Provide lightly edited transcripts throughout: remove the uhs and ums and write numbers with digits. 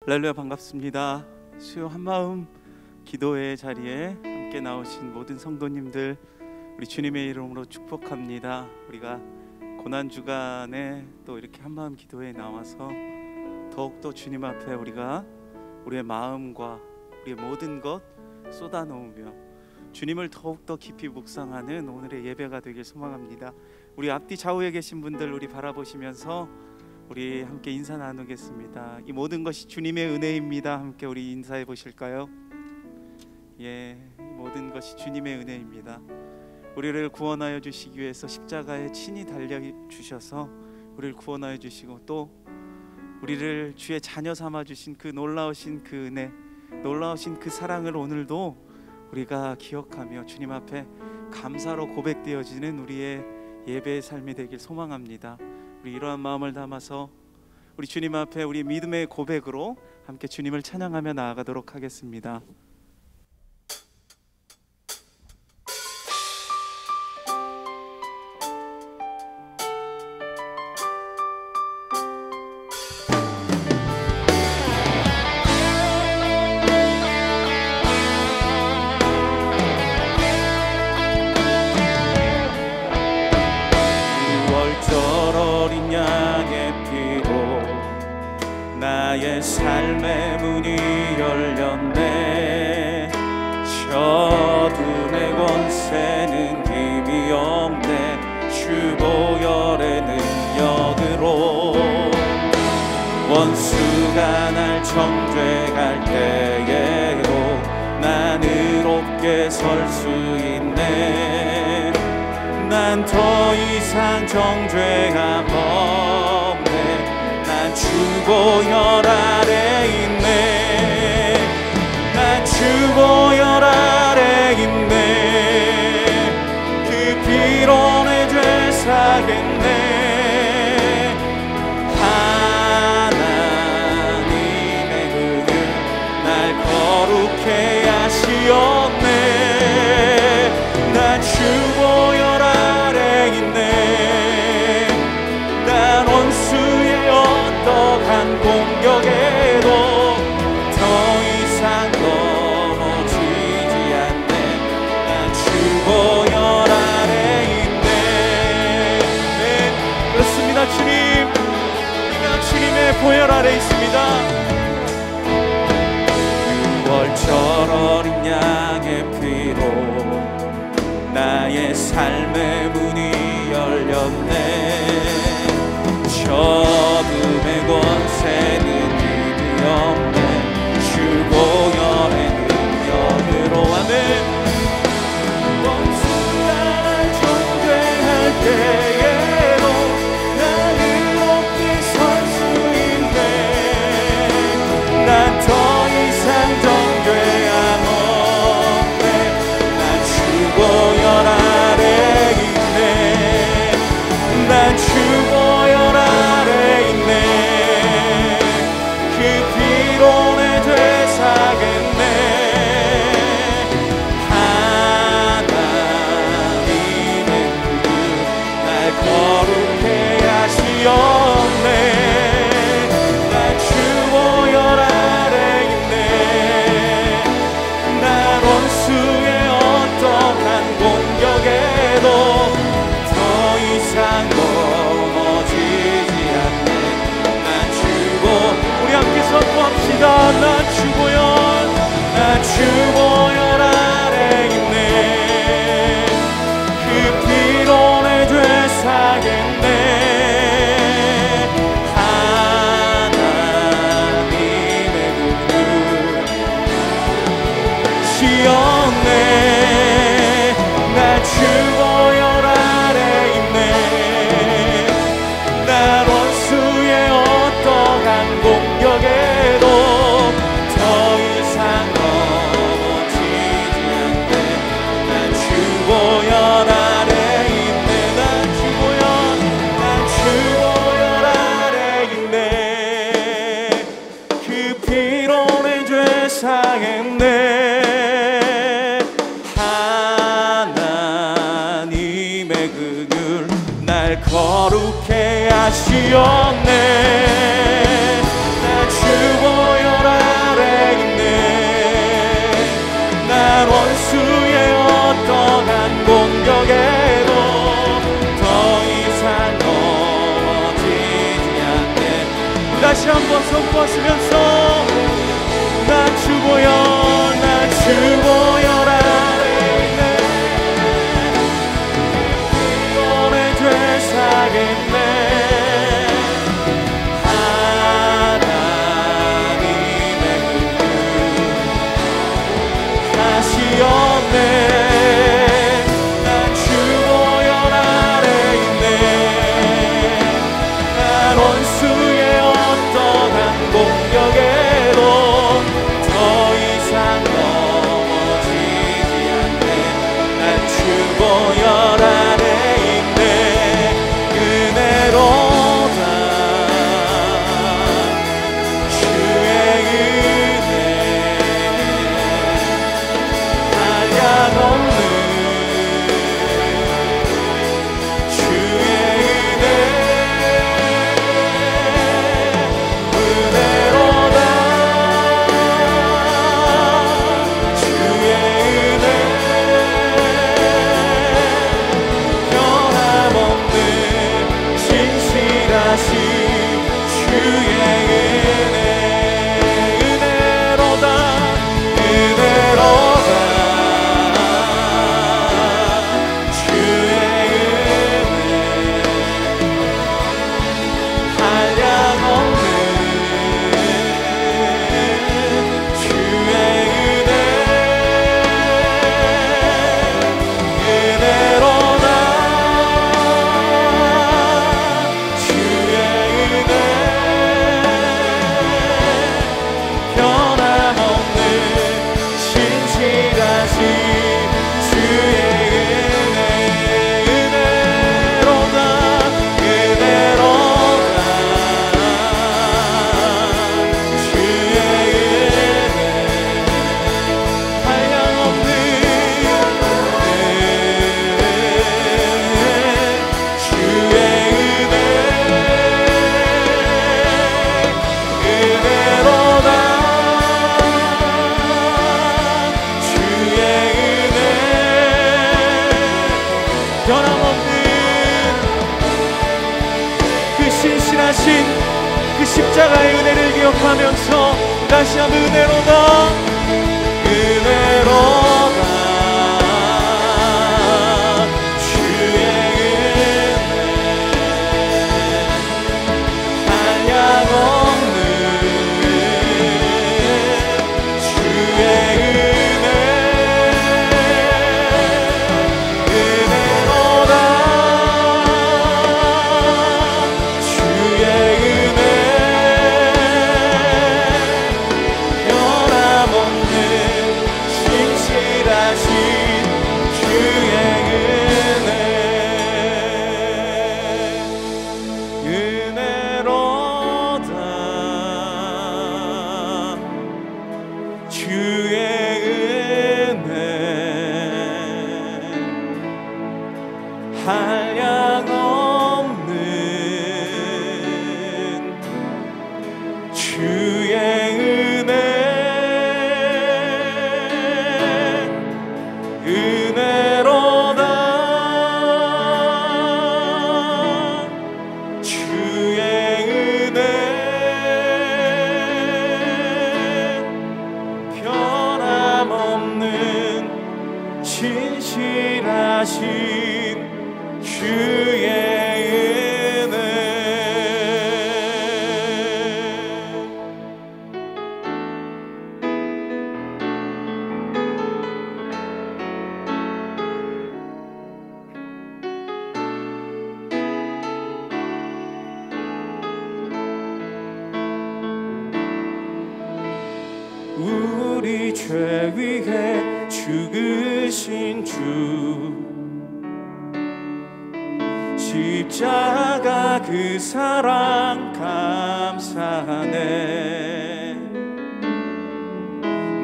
할렐루야, 반갑습니다. 수요 한마음 기도회 자리에 함께 나오신 모든 성도님들, 우리 주님의 이름으로 축복합니다. 우리가 고난주간에 또 이렇게 한마음 기도회에 나와서 더욱더 주님 앞에 우리가 우리의 마음과 우리의 모든 것 쏟아놓으며 주님을 더욱더 깊이 묵상하는 오늘의 예배가 되길 소망합니다. 우리 앞뒤 좌우에 계신 분들 우리 바라보시면서 우리 함께 인사 나누겠습니다. 이 모든 것이 주님의 은혜입니다. 함께 우리 인사해 보실까요? 이 모든 것이 주님의 은혜입니다. 우리를 구원하여 주시기 위해서 십자가에 친히 달려 주셔서 우리를 구원하여 주시고 또 우리를 주의 자녀 삼아 주신 그 놀라우신 그 은혜, 놀라우신 그 사랑을 오늘도 우리가 기억하며 주님 앞에 감사로 고백되어지는 우리의 예배의 삶이 되길 소망합니다. 우리 이러한 마음을 담아서 우리 주님 앞에 우리 믿음의 고백으로 함께 주님을 찬양하며 나아가도록 하겠습니다. 나의 삶의 문이 열렸네. 어둠의 권세는 힘이 없네. 주 보혈의 능력으로 원수가 날 정죄할 때에도 난 의롭게 설 수 있네. 난 더 이상 정죄함 없네. 주 보혈 아래 있네. 난 주 보혈 아래 있네. 그 피로 내 죄 사겠네. 하나님의 은혜 날 거룩해 하시었네. 난 주 보혈 아래 있네. 난 원수의 어떠한 공격에도 더 이상 넘어지지 않네. 난 주 보혈 아래 있네. 네, 그렇습니다. 주님, 우리가 주님의 보혈 아래 있습니다. 6월절 어린 양의 피로 나의 삶의 문이 열렸네. 어둠의 권세는 힘이 없네. 주 보혈의 능력으로 아멘. 원수가 날 정죄할 때에도 난 의롭게 설 수 있네. 난 더 이상 정죄함 없네. 난 주 보혈 아래 있네. 난 주 보혈 아래 있네. 그 피로 내 죄 사겠네. 하나님의 날 거룩해 하시었네. 난 주 보혈 아래 있네. 난 원수의 어떠한 공격에도 더 이상 선포합시다. 난 주 보혈, 난 주 보혈 아래 있네. 그 피로 내 죄 사겠네. 하나님의 은혜 시었네. 난 주 보혈 아래 있네. 난 원수의 어떠한 공격에도 더 이상 넘어지지 않네. 난 주 보혈 아래 있네. 난 주 보혈, 난 주 보혈 아래 있네. 그 피로 내 죄 사했네. 하나님의 긍휼 날 거룩해 하시었네. 날 주 보혈 공격에도 더 이상 넘어지지 않게. 다시 한번 선포하시면서 난 주보여 난 주보여 아래 있네. 너의 죄 사겠네. 하나님의 다시 없네. 난 주보여 아래 있네. 난 원수의 어떠한 공격에도 더 이상 넘어지지 않네. 난 주보여 아래 있네. 은혜로다 주의 은혜 한량없는 주의 은혜 은혜로다 주의 은혜 변함없는 신실하신 주의 은혜 은혜로다 은혜로다 주의 은혜 한량없는 주의 은혜 은혜로다 주의 은혜 변함없는 신실하신 주의 은혜 은혜로다 은혜로다 주의 은혜 한량없는 주의 은혜 은혜로다 주의 은혜 변함없는 그 신실하신 그 십자가의 은혜를 기억하면서 다시 한번 은혜로다 은혜로다 주의 은혜 한량없는 주의 은혜 은혜로다 주의 은혜 변함없는 신실하신 주의 은혜 은혜로다 주의 은혜 한량없는 주의 은혜 은혜로다 주의 은혜 변함없는 신실하신 주의 은혜 우리 죄 위해 죽으신 주 십자가 그 사랑 감사하네.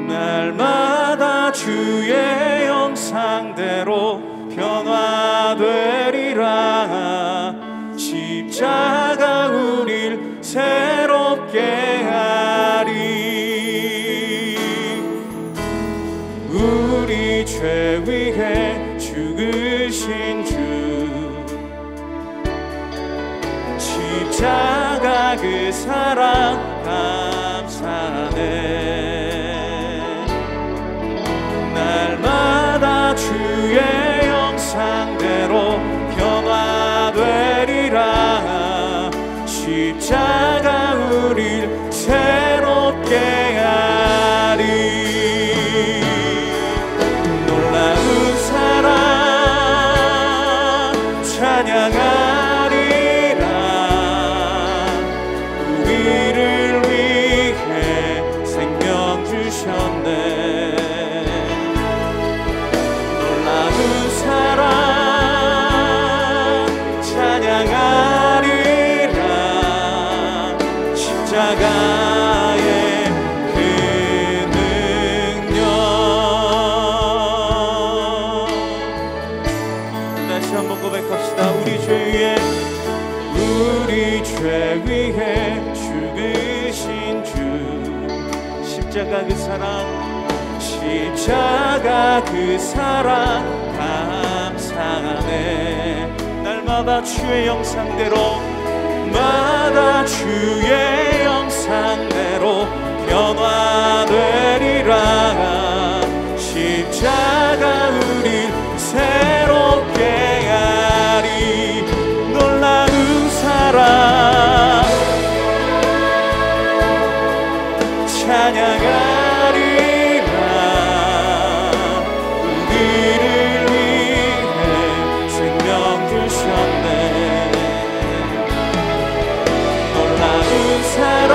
날마다 주의 형상대로 변화되리라. 십자가 우릴 새롭게 하리. 우리 죄 위해 죽으신 죽으신 주 십자가 그 사랑 감사하네. 날마다 주의 형상대로 변화되리라. 십자가 우릴 새롭게 하리. 놀라운 사랑 찬양하리라. 우리를 위해 생명 주셨네. 놀라운 사랑 찬양하리라. 십자가의 그 능력. 다시 한번 고백합시다. 우리 죄 위해 죽으신 주 십자가 그 사랑 감사하네. 날마다 주의 형상대로 변화되리라. 십자가 우릴 새롭게 하리. 놀라운 사랑 찬양하리라. 우리를 위해 생명 주셨네. 놀라운 사랑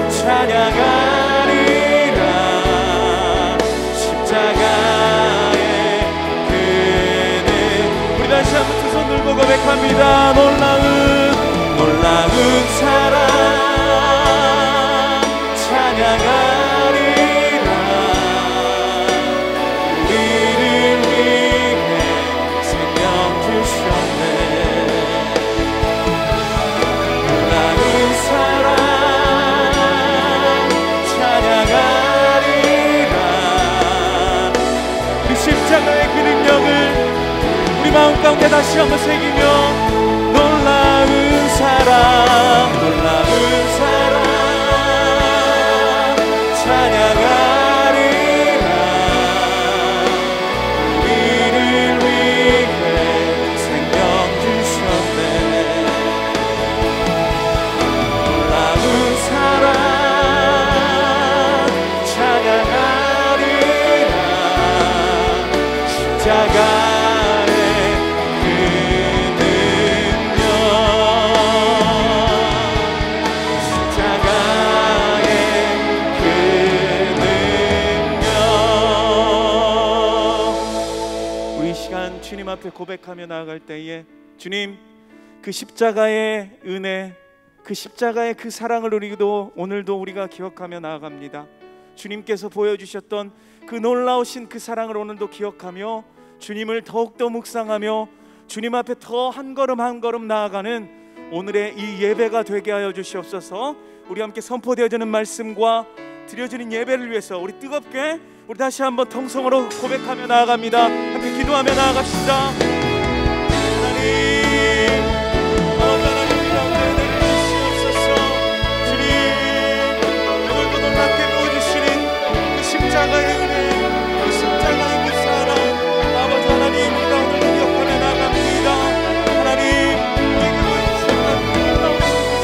찬양하리라. 십자가의 그는 우리 다시 한번 두 손 들고 고백합니다. 놀라운 사랑 찬양하리라. 우리를 위해 생명 주셨네. 놀라운 사랑 찬양하리라. 우리 십자가의 그 능력을 우리 마음 가운데 다시 한번 새기며 놀라운 사랑 찬양하리라. 우리를 위해 생명 주셨네. 놀라운 사랑 찬양하리라. 십자가의 그 능력. 십자가의 그 능력. 우리 이 시간 주님 앞에 고백하며 나아갈 때에 주님, 그 십자가의 은혜, 그 십자가의 그 사랑을 우리도 오늘도 우리가 기억하며 나아갑니다. 주님께서 보여주셨던 그 놀라우신 그 사랑을 오늘도 기억하며 주님을 더욱더 묵상하며 주님 앞에 더 한 걸음 한 걸음 나아가는 오늘의 이 예배가 되게 하여 주시옵소서. 우리 함께 선포되어지는 말씀과 드려지는 예배를 위해서 우리 뜨겁게 우리 다시 한번 통성으로 고백하며 나아갑니다. 함께 기도하며 나아갑시다. 하나님, 십자가의 은혜, 그 십자가의 그 사랑, 아버지 하나님, 우리가 오늘 기억하며 나갑니다. 하나님, 우리에게 보여주신 그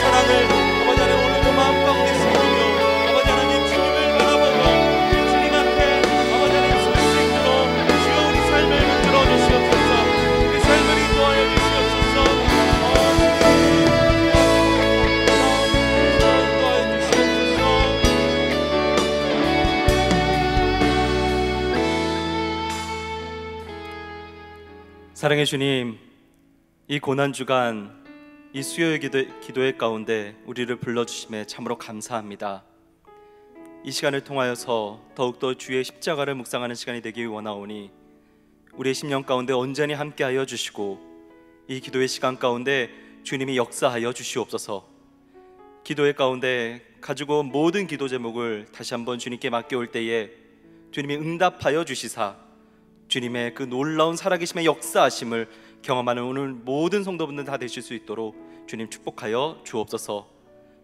사랑을 아버지 하나님 오늘도 마음 가운데 새기며 아버지 하나님 주님을 바라보고 주님 앞에 아버지 하나님 설 수 있도록 주여 우리 삶을 이끌어 주시옵소서. 우리 삶을 인도하여 주시옵소서. 사랑의 주님, 이 고난주간 이 수요의 기도회 가운데 우리를 불러주심에 참으로 감사합니다. 이 시간을 통하여서 더욱더 주의 십자가를 묵상하는 시간이 되기 원하오니 우리의 심령 가운데 온전히 함께하여 주시고 이 기도의 시간 가운데 주님이 역사하여 주시옵소서. 기도회 가운데 가지고 온 모든 기도 제목을 다시 한번 주님께 맡겨올 때에 주님이 응답하여 주시사 주님의 그 놀라운 살아계심의 역사하심을 경험하는 오늘 모든 성도분들 다 되실 수 있도록 주님 축복하여 주옵소서.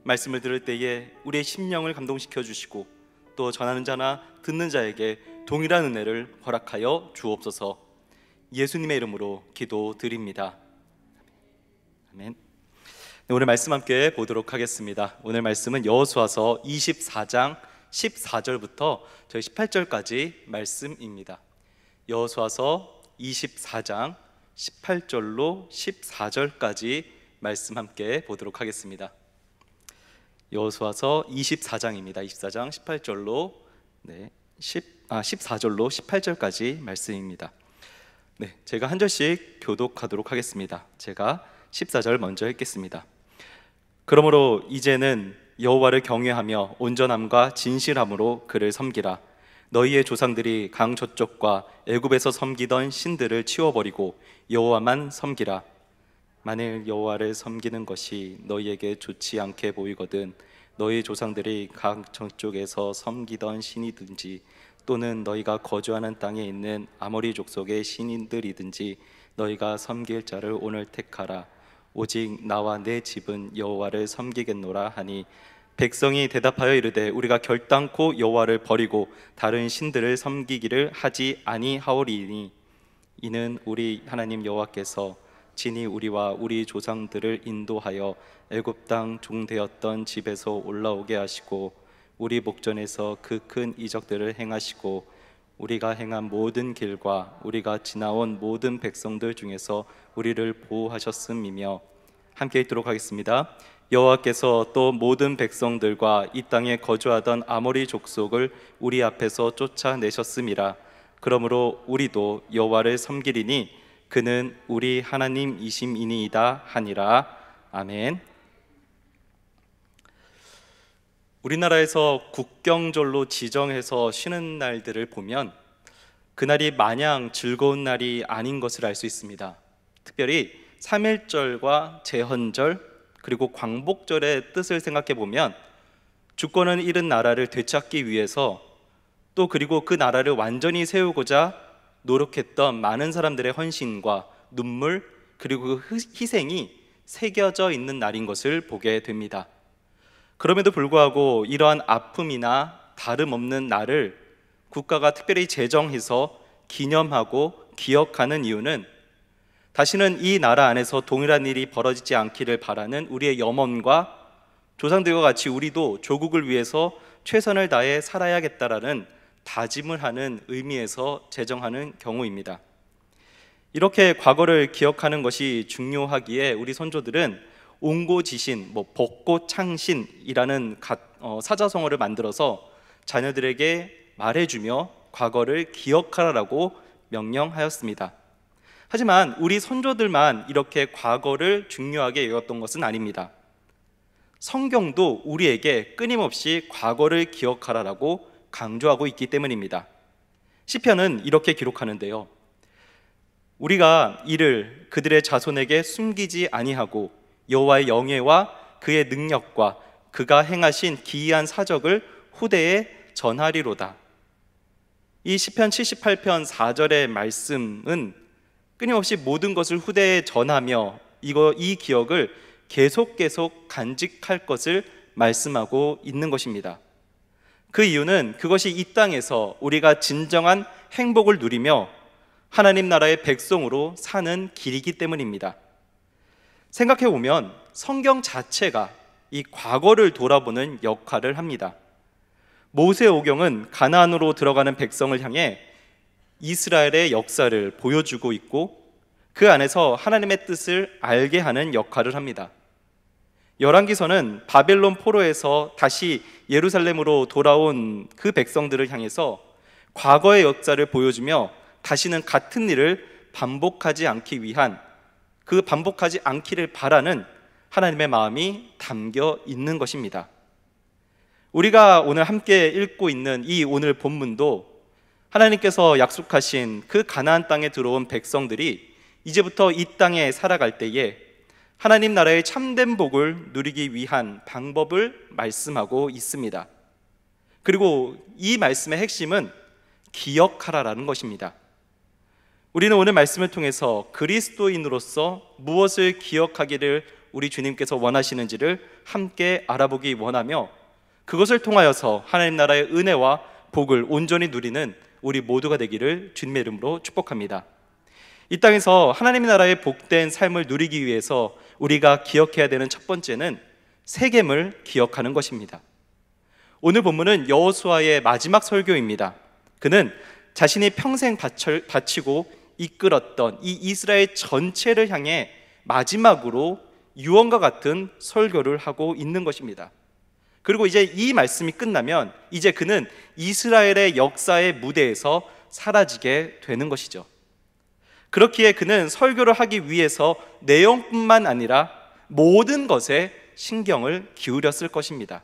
말씀을 들을 때에 우리의 심령을 감동시켜 주시고 또 전하는 자나 듣는 자에게 동일한 은혜를 허락하여 주옵소서. 예수님의 이름으로 기도드립니다. 아멘. 네, 오늘 말씀 함께 보도록 하겠습니다. 오늘 말씀은 여호수아서 24장 14절부터 저희 18절까지 말씀입니다. 여호수아서 24장 18절로 14절까지 말씀 함께 보도록 하겠습니다. 여호수아서 24장입니다. 24장 18절로 14절로 18절까지 말씀입니다. 네, 제가 한 절씩 교독하도록 하겠습니다. 제가 14절 먼저 읽겠습니다. 그러므로 이제는 여호와를 경외하며 온전함과 진실함으로 그를 섬기라. 너희의 조상들이 강 저쪽과 애굽에서 섬기던 신들을 치워버리고 여호와만 섬기라. 만일 여호와를 섬기는 것이 너희에게 좋지 않게 보이거든 너희 조상들이 강 저쪽에서 섬기던 신이든지 또는 너희가 거주하는 땅에 있는 아모리 족속의 신인들이든지 너희가 섬길 자를 오늘 택하라. 오직 나와 내 집은 여호와를 섬기겠노라 하니 백성이 대답하여 이르되 우리가 결단코 여호와를 버리고 다른 신들을 섬기기를 하지 아니하오리니 이는 우리 하나님 여호와께서 친히 우리와 우리 조상들을 인도하여 애굽 땅 종되었던 집에서 올라오게 하시고 우리 목전에서 그 큰 이적들을 행하시고 우리가 행한 모든 길과 우리가 지나온 모든 백성들 중에서 우리를 보호하셨음이며 함께 읽도록 하겠습니다. 여호와께서 또 모든 백성들과 이 땅에 거주하던 아모리 족속을 우리 앞에서 쫓아내셨음이라. 그러므로 우리도 여호와를 섬기리니 그는 우리 하나님이심이니이다 하니라. 아멘. 우리나라에서 국경절로 지정해서 쉬는 날들을 보면 그날이 마냥 즐거운 날이 아닌 것을 알 수 있습니다. 특별히 3.1절과 제헌절 그리고 광복절의 뜻을 생각해 보면 주권을 잃은 나라를 되찾기 위해서 또 그리고 그 나라를 완전히 세우고자 노력했던 많은 사람들의 헌신과 눈물 그리고 그 희생이 새겨져 있는 날인 것을 보게 됩니다. 그럼에도 불구하고 이러한 아픔이나 다름없는 날을 국가가 특별히 제정해서 기념하고 기억하는 이유는 다시는 이 나라 안에서 동일한 일이 벌어지지 않기를 바라는 우리의 염원과 조상들과 같이 우리도 조국을 위해서 최선을 다해 살아야겠다라는 다짐을 하는 의미에서 제정하는 경우입니다. 이렇게 과거를 기억하는 것이 중요하기에 우리 선조들은 옹고지신, 벚꽃창신이라는 사자성어를 만들어서 자녀들에게 말해주며 과거를 기억하라고 명령하였습니다. 하지만 우리 선조들만 이렇게 과거를 중요하게 여겼던 것은 아닙니다. 성경도 우리에게 끊임없이 과거를 기억하라고 강조하고 있기 때문입니다. 시편은 이렇게 기록하는데요. 우리가 이를 그들의 자손에게 숨기지 아니하고 여호와의 영예와 그의 능력과 그가 행하신 기이한 사적을 후대에 전하리로다. 이 시편 78편 4절의 말씀은 끊임없이 모든 것을 후대에 전하며 이 기억을 계속 간직할 것을 말씀하고 있는 것입니다. 그 이유는 그것이 이 땅에서 우리가 진정한 행복을 누리며 하나님 나라의 백성으로 사는 길이기 때문입니다. 생각해 보면 성경 자체가 이 과거를 돌아보는 역할을 합니다. 모세오경은 가나안으로 들어가는 백성을 향해 이스라엘의 역사를 보여주고 있고 그 안에서 하나님의 뜻을 알게 하는 역할을 합니다. 열왕기서는 바벨론 포로에서 다시 예루살렘으로 돌아온 그 백성들을 향해서 과거의 역사를 보여주며 다시는 같은 일을 반복하지 않기 위한 그 반복하지 않기를 바라는 하나님의 마음이 담겨 있는 것입니다. 우리가 오늘 함께 읽고 있는 이 오늘 본문도 하나님께서 약속하신 그 가나안 땅에 들어온 백성들이 이제부터 이 땅에 살아갈 때에 하나님 나라의 참된 복을 누리기 위한 방법을 말씀하고 있습니다. 그리고 이 말씀의 핵심은 기억하라라는 것입니다. 우리는 오늘 말씀을 통해서 그리스도인으로서 무엇을 기억하기를 우리 주님께서 원하시는지를 함께 알아보기 원하며, 그것을 통하여서 하나님 나라의 은혜와 복을 온전히 누리는 우리 모두가 되기를 주님의 이름으로 축복합니다. 이 땅에서 하나님의 나라의 복된 삶을 누리기 위해서 우리가 기억해야 되는 첫 번째는 세겜을 기억하는 것입니다. 오늘 본문은 여호수아의 마지막 설교입니다. 그는 자신이 평생 바치고 이끌었던 이 이스라엘 전체를 향해 마지막으로 유언과 같은 설교를 하고 있는 것입니다. 그리고 이제 이 말씀이 끝나면 이제 그는 이스라엘의 역사의 무대에서 사라지게 되는 것이죠. 그렇기에 그는 설교를 하기 위해서 내용뿐만 아니라 모든 것에 신경을 기울였을 것입니다.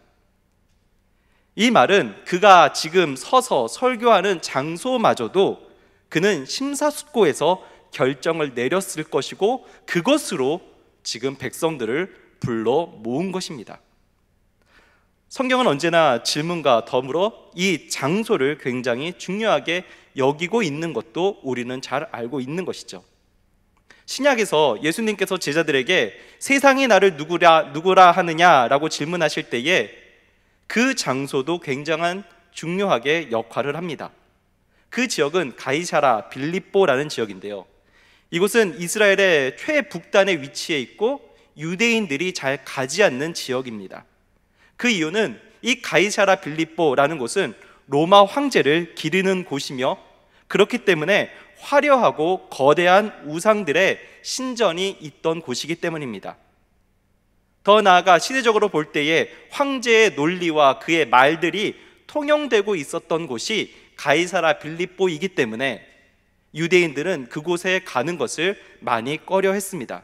이 말은 그가 지금 서서 설교하는 장소마저도 그는 심사숙고해서 결정을 내렸을 것이고, 그것으로 지금 백성들을 불러 모은 것입니다. 성경은 언제나 질문과 더불어 이 장소를 굉장히 중요하게 여기고 있는 것도 우리는 잘 알고 있는 것이죠. 신약에서 예수님께서 제자들에게 세상이 나를 누구라 하느냐라고 질문하실 때에 그 장소도 굉장한 중요하게 역할을 합니다. 그 지역은 가이사라 빌립보라는 지역인데요, 이곳은 이스라엘의 최북단에 위치해 있고 유대인들이 잘 가지 않는 지역입니다. 그 이유는 이 가이사라 빌립보라는 곳은 로마 황제를 기리는 곳이며, 그렇기 때문에 화려하고 거대한 우상들의 신전이 있던 곳이기 때문입니다. 더 나아가 시대적으로 볼 때에 황제의 논리와 그의 말들이 통용되고 있었던 곳이 가이사라 빌립보이기 때문에 유대인들은 그곳에 가는 것을 많이 꺼려했습니다.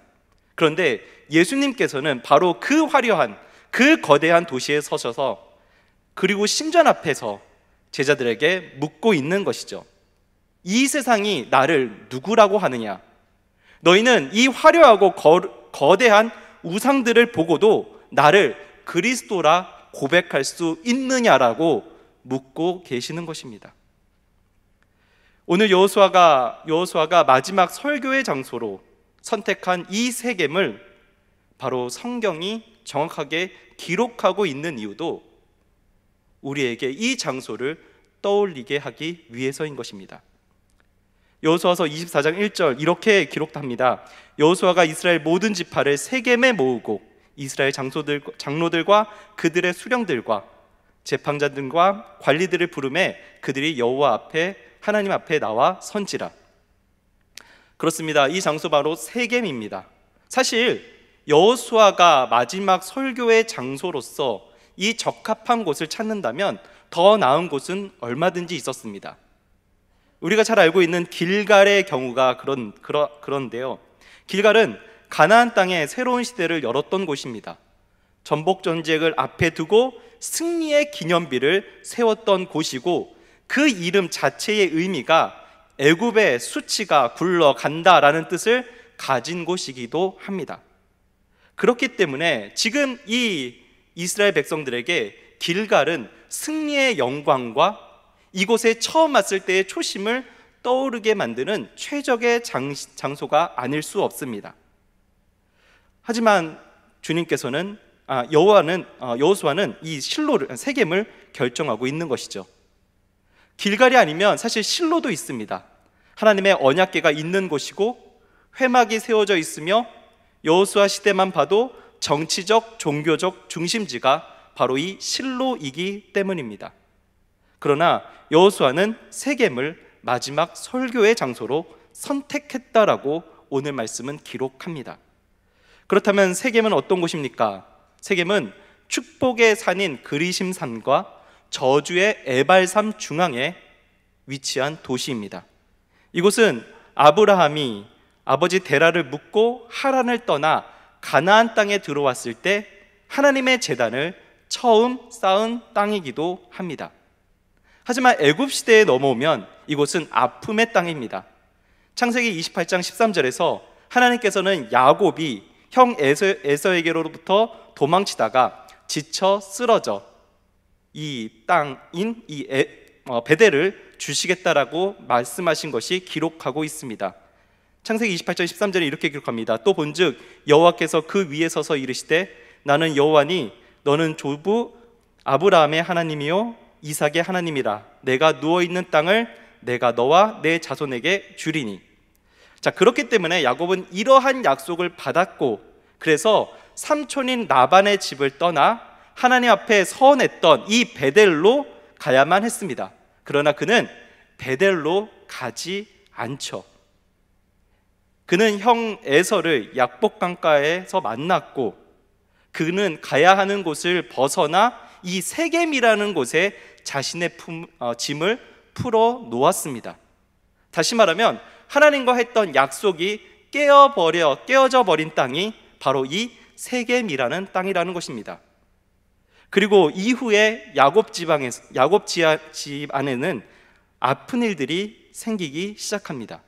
그런데 예수님께서는 바로 그 화려한, 그 거대한 도시에 서셔서 그리고 신전 앞에서 제자들에게 묻고 있는 것이죠. 이 세상이 나를 누구라고 하느냐? 너희는 이 화려하고 거대한 우상들을 보고도 나를 그리스도라 고백할 수 있느냐라고 묻고 계시는 것입니다. 오늘 여호수아가 마지막 설교의 장소로 선택한 이 세겜을 바로 성경이 정확하게 기록하고 있는 이유도 우리에게 이 장소를 떠올리게 하기 위해서인 것입니다. 여호수아서 24장 1절 이렇게 기록합니다. 여호수아가 이스라엘 모든 지파를 세겜에 모으고 이스라엘 장로들과 그들의 수령들과 재판자들과 관리들을 부르매 그들이 여호와 앞에 하나님 앞에 나와 선지라. 그렇습니다. 이 장소 바로 세겜입니다. 사실 여호수아가 마지막 설교의 장소로서 이 적합한 곳을 찾는다면 더 나은 곳은 얼마든지 있었습니다. 우리가 잘 알고 있는 길갈의 경우가 그런데요, 길갈은 가나안 땅에 새로운 시대를 열었던 곳입니다. 전복 전쟁을 앞에 두고 승리의 기념비를 세웠던 곳이고, 그 이름 자체의 의미가 애굽의 수치가 굴러간다라는 뜻을 가진 곳이기도 합니다. 그렇기 때문에 지금 이 이스라엘 백성들에게 길갈은 승리의 영광과 이곳에 처음 왔을 때의 초심을 떠오르게 만드는 최적의 장소가 아닐 수 없습니다. 하지만 주님께서는 여호수아는 이 실로를, 세겜을 결정하고 있는 것이죠. 길갈이 아니면 사실 실로도 있습니다. 하나님의 언약궤가 있는 곳이고 회막이 세워져 있으며 여호수아 시대만 봐도 정치적, 종교적 중심지가 바로 이 실로이기 때문입니다. 그러나 여호수아는 세겜을 마지막 설교의 장소로 선택했다라고 오늘 말씀은 기록합니다. 그렇다면 세겜은 어떤 곳입니까? 세겜은 축복의 산인 그리심산과 저주의 에발산 중앙에 위치한 도시입니다. 이곳은 아브라함이 아버지 데라를 묻고 하란을 떠나 가나안 땅에 들어왔을 때 하나님의 제단을 처음 쌓은 땅이기도 합니다. 하지만 애굽 시대에 넘어오면 이곳은 아픔의 땅입니다. 창세기 28장 13절에서 하나님께서는 야곱이 형 에서에게로부터 도망치다가 지쳐 쓰러져 이 땅인 이 베델을 주시겠다라고 말씀하신 것이 기록하고 있습니다. 창세기 28장 13절에 이렇게 기록합니다. 또 본즉 여호와께서 그 위에 서서 이르시되 나는 여호와니 너는 조부 아브라함의 하나님이요 이삭의 하나님이라. 내가 누워있는 땅을 내가 너와 내 자손에게 주리니. 자, 그렇기 때문에 야곱은 이러한 약속을 받았고, 그래서 삼촌인 라반의 집을 떠나 하나님 앞에 서원했던 이 베델로 가야만 했습니다. 그러나 그는 베델로 가지 않죠. 그는 형 에서를 약복강가에서 만났고, 그는 가야 하는 곳을 벗어나 이 세겜이라는 곳에 자신의 짐을 풀어 놓았습니다. 다시 말하면 하나님과 했던 약속이 깨어져 버린 땅이 바로 이 세겜이라는 땅이라는 것입니다. 그리고 이후에 야곱 집 안에는 아픈 일들이 생기기 시작합니다.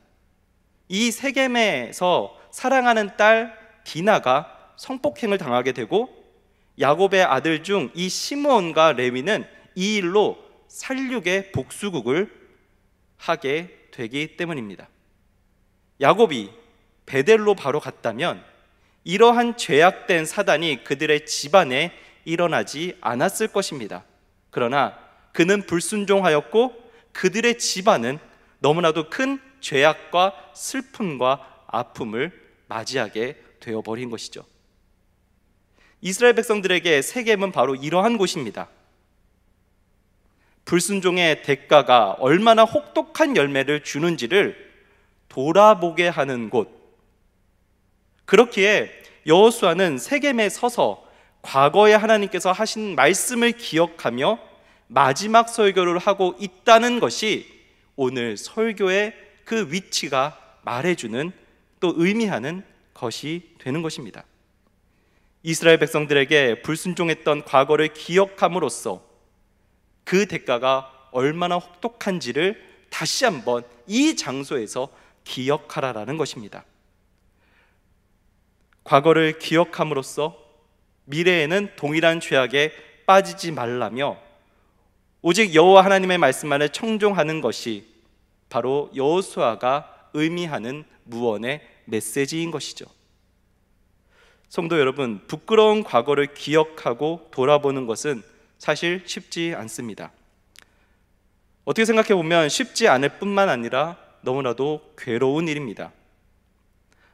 이 세겜에서 사랑하는 딸 디나가 성폭행을 당하게 되고, 야곱의 아들 중 이 시므온과 레위는 이 일로 살육의 복수국을 하게 되기 때문입니다. 야곱이 베델로 바로 갔다면 이러한 죄악된 사단이 그들의 집안에 일어나지 않았을 것입니다. 그러나 그는 불순종하였고 그들의 집안은 너무나도 큰 죄악과 슬픔과 아픔을 맞이하게 되어버린 것이죠. 이스라엘 백성들에게 세겜은 바로 이러한 곳입니다. 불순종의 대가가 얼마나 혹독한 열매를 주는지를 돌아보게 하는 곳. 그렇기에 여호수아는 세겜에 서서 과거에 하나님께서 하신 말씀을 기억하며 마지막 설교를 하고 있다는 것이 오늘 설교의 그 위치가 말해주는, 또 의미하는 것이 되는 것입니다. 이스라엘 백성들에게 불순종했던 과거를 기억함으로써 그 대가가 얼마나 혹독한지를 다시 한번 이 장소에서 기억하라라는 것입니다. 과거를 기억함으로써 미래에는 동일한 죄악에 빠지지 말라며 오직 여호와 하나님의 말씀만을 청종하는 것이 바로 여호수아가 의미하는 무언의 메시지인 것이죠. 성도 여러분, 부끄러운 과거를 기억하고 돌아보는 것은 사실 쉽지 않습니다. 어떻게 생각해 보면 쉽지 않을 뿐만 아니라 너무나도 괴로운 일입니다.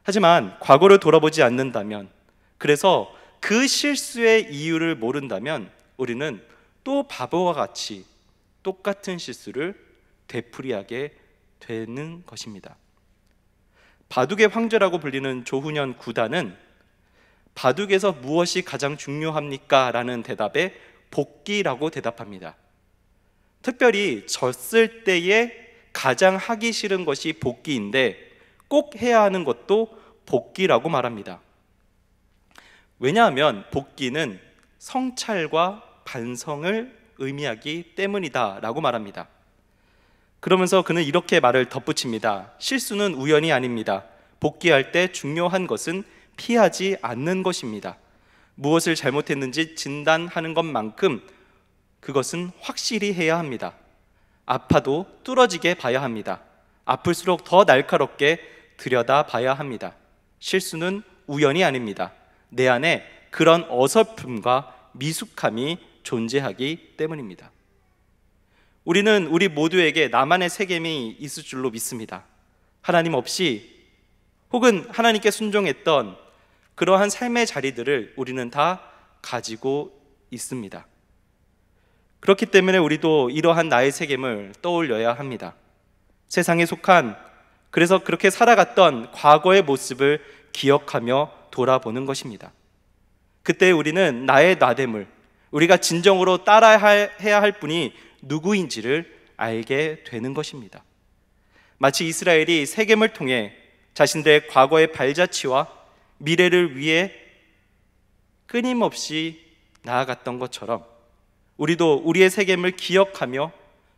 하지만 과거를 돌아보지 않는다면, 그래서 그 실수의 이유를 모른다면 우리는 또 바보와 같이 똑같은 실수를 되풀이하게 되는 것입니다. 바둑의 황제라고 불리는 조훈현 구단은 바둑에서 무엇이 가장 중요합니까? 라는 대답에 복기라고 대답합니다. 특별히 졌을 때에 가장 하기 싫은 것이 복기인데 꼭 해야 하는 것도 복기라고 말합니다. 왜냐하면 복기는 성찰과 반성을 의미하기 때문이다 라고 말합니다. 그러면서 그는 이렇게 말을 덧붙입니다. 실수는 우연이 아닙니다. 복기할 때 중요한 것은 피하지 않는 것입니다. 무엇을 잘못했는지 진단하는 것만큼 그것은 확실히 해야 합니다. 아파도 뚫어지게 봐야 합니다. 아플수록 더 날카롭게 들여다봐야 합니다. 실수는 우연이 아닙니다. 내 안에 그런 어설픔과 미숙함이 존재하기 때문입니다. 우리는 우리 모두에게 나만의 세겜이 있을 줄로 믿습니다. 하나님 없이 혹은 하나님께 순종했던 그러한 삶의 자리들을 우리는 다 가지고 있습니다. 그렇기 때문에 우리도 이러한 나의 세겜을 떠올려야 합니다. 세상에 속한, 그래서 그렇게 살아갔던 과거의 모습을 기억하며 돌아보는 것입니다. 그때 우리는 나의 나됨을, 우리가 진정으로 따라해야 할 분이 누구인지를 알게 되는 것입니다. 마치 이스라엘이 세겜을 통해 자신들의 과거의 발자취와 미래를 위해 끊임없이 나아갔던 것처럼 우리도 우리의 세겜을 기억하며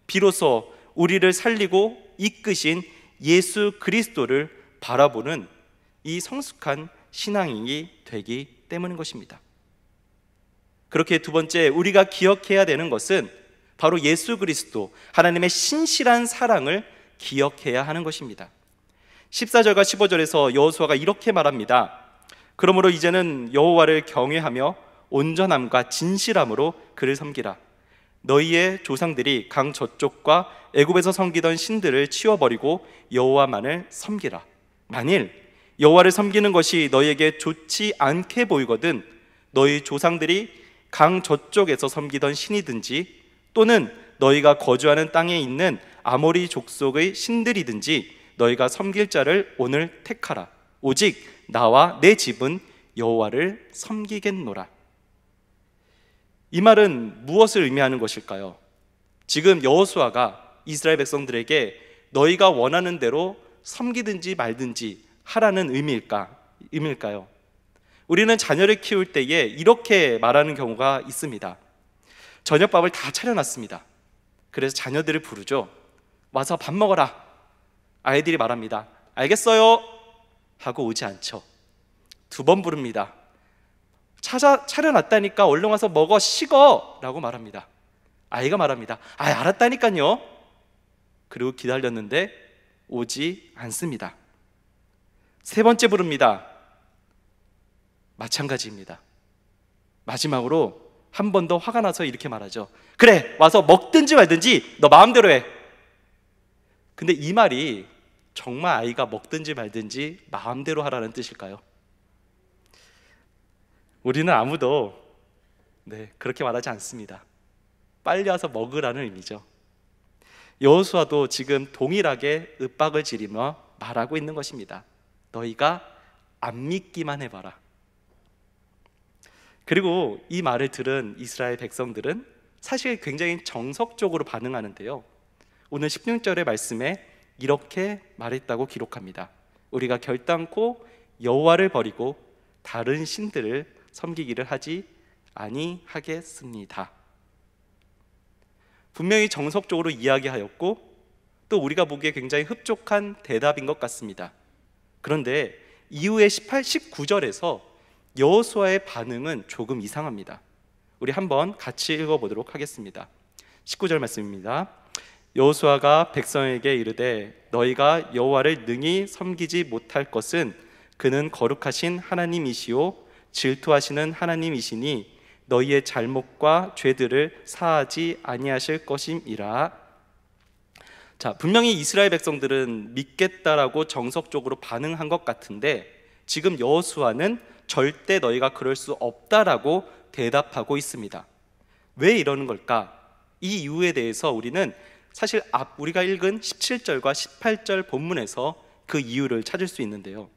비로소 우리를 살리고 이끄신 예수 그리스도를 바라보는 이 성숙한 신앙인이 되기 때문인 것입니다. 그렇게 두 번째, 우리가 기억해야 되는 것은 바로 예수 그리스도, 하나님의 신실한 사랑을 기억해야 하는 것입니다. 14절과 15절에서 여호수아가 이렇게 말합니다. 그러므로 이제는 여호와를 경외하며 온전함과 진실함으로 그를 섬기라. 너희의 조상들이 강 저쪽과 애굽에서 섬기던 신들을 치워버리고 여호와만을 섬기라. 만일 여호와를 섬기는 것이 너희에게 좋지 않게 보이거든 너희 조상들이 강 저쪽에서 섬기던 신이든지 또는 너희가 거주하는 땅에 있는 아모리 족속의 신들이든지 너희가 섬길 자를 오늘 택하라. 오직 나와 내 집은 여호와를 섬기겠노라. 이 말은 무엇을 의미하는 것일까요? 지금 여호수아가 이스라엘 백성들에게 너희가 원하는 대로 섬기든지 말든지 하라는 의미일까요? 우리는 자녀를 키울 때에 이렇게 말하는 경우가 있습니다. 저녁밥을 다 차려놨습니다. 그래서 자녀들을 부르죠. 와서 밥 먹어라. 아이들이 말합니다. 알겠어요 하고 오지 않죠. 2번 부릅니다. 차려놨다니까 얼른 와서 먹어, 식어 라고 말합니다. 아이가 말합니다. 알았다니까요. 그리고 기다렸는데 오지 않습니다. 3번째 부릅니다. 마찬가지입니다. 마지막으로 한 번 더 화가 나서 이렇게 말하죠. 그래, 와서 먹든지 말든지 너 마음대로 해. 근데 이 말이 정말 아이가 먹든지 말든지 마음대로 하라는 뜻일까요? 우리는 아무도 그렇게 말하지 않습니다. 빨리 와서 먹으라는 의미죠. 여호수아도 지금 동일하게 윽박을 지르며 말하고 있는 것입니다. 너희가 안 믿기만 해봐라. 그리고 이 말을 들은 이스라엘 백성들은 사실 굉장히 정석적으로 반응하는데요. 오늘 16절의 말씀에 이렇게 말했다고 기록합니다. 우리가 결단코 여호와를 버리고 다른 신들을 섬기기를 하지 아니하겠습니다. 분명히 정석적으로 이야기하였고 또 우리가 보기에 굉장히 흡족한 대답인 것 같습니다. 그런데 이후에 19절에서 여호수아의 반응은 조금 이상합니다. 우리 한번 같이 읽어보도록 하겠습니다. 19절 말씀입니다. 여호수아가 백성에게 이르되 너희가 여호와를 능히 섬기지 못할 것은 그는 거룩하신 하나님이시오 질투하시는 하나님이시니 너희의 잘못과 죄들을 사하지 아니하실 것임이라. 자, 분명히 이스라엘 백성들은 믿겠다라고 정석적으로 반응한 것 같은데 지금 여호수아는 절대 너희가 그럴 수 없다라고 대답하고 있습니다. 왜 이러는 걸까? 이 이유에 대해서 우리는 사실 우리가 읽은 17절과 18절 본문에서 그 이유를 찾을 수 있는데요.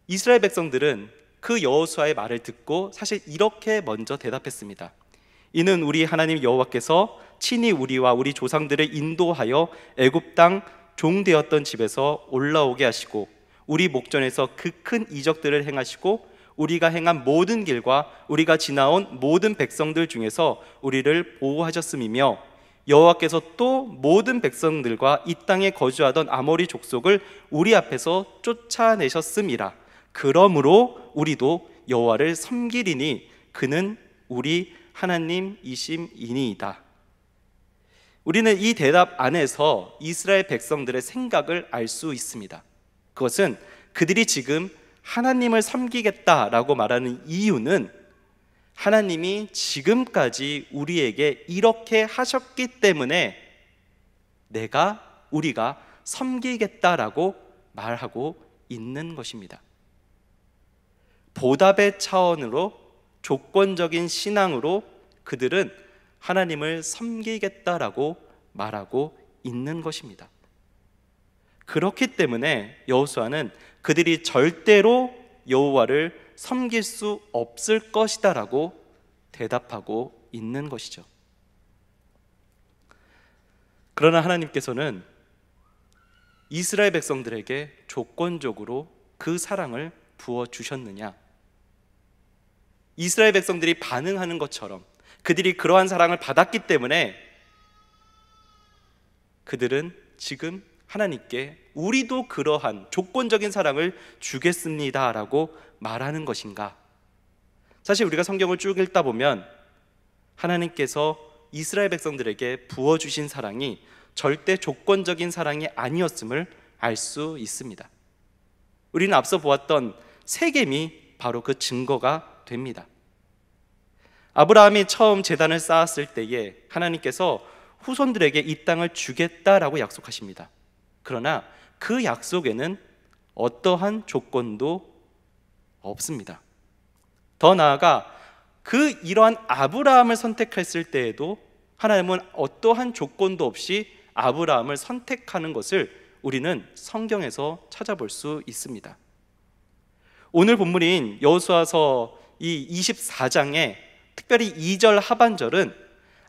이스라엘 백성들은 그 여호수아의 말을 듣고 사실 이렇게 먼저 대답했습니다. 이는 우리 하나님 여호와께서 친히 우리와 우리 조상들을 인도하여 애굽 땅 종되었던 집에서 올라오게 하시고 우리 목전에서 그 큰 이적들을 행하시고 우리가 행한 모든 길과 우리가 지나온 모든 백성들 중에서 우리를 보호하셨음이며 여호와께서 또 모든 백성들과 이 땅에 거주하던 아모리 족속을 우리 앞에서 쫓아내셨음이라. 그러므로 우리도 여호와를 섬기리니 그는 우리 하나님이심이니이다. 우리는 이 대답 안에서 이스라엘 백성들의 생각을 알 수 있습니다. 그것은 그들이 지금 하나님을 섬기겠다라고 말하는 이유는 하나님이 지금까지 우리에게 이렇게 하셨기 때문에 우리가 섬기겠다라고 말하고 있는 것입니다. 보답의 차원으로 조건적인 신앙으로 그들은 하나님을 섬기겠다라고 말하고 있는 것입니다. 그렇기 때문에 여호수아는 그들이 절대로 여호와를 섬길 수 없을 것이다라고 대답하고 있는 것이죠. 그러나 하나님께서는 이스라엘 백성들에게 조건적으로 그 사랑을 부어주셨느냐? 이스라엘 백성들이 반응하는 것처럼 그들이 그러한 사랑을 받았기 때문에 그들은 지금 하나님께 우리도 그러한 조건적인 사랑을 주겠습니다 라고 말하는 것인가? 사실 우리가 성경을 쭉 읽다 보면 하나님께서 이스라엘 백성들에게 부어주신 사랑이 절대 조건적인 사랑이 아니었음을 알 수 있습니다. 우리는 앞서 보았던 세겜이 바로 그 증거가 됩니다. 아브라함이 처음 제단을 쌓았을 때에 하나님께서 후손들에게 이 땅을 주겠다라고 약속하십니다. 그러나 그 약속에는 어떠한 조건도 없습니다. 더 나아가 이러한 아브라함을 선택했을 때에도 하나님은 어떠한 조건도 없이 아브라함을 선택하는 것을 우리는 성경에서 찾아볼 수 있습니다. 오늘 본문인 여호수아서 이 24장에 특별히 2절 하반절은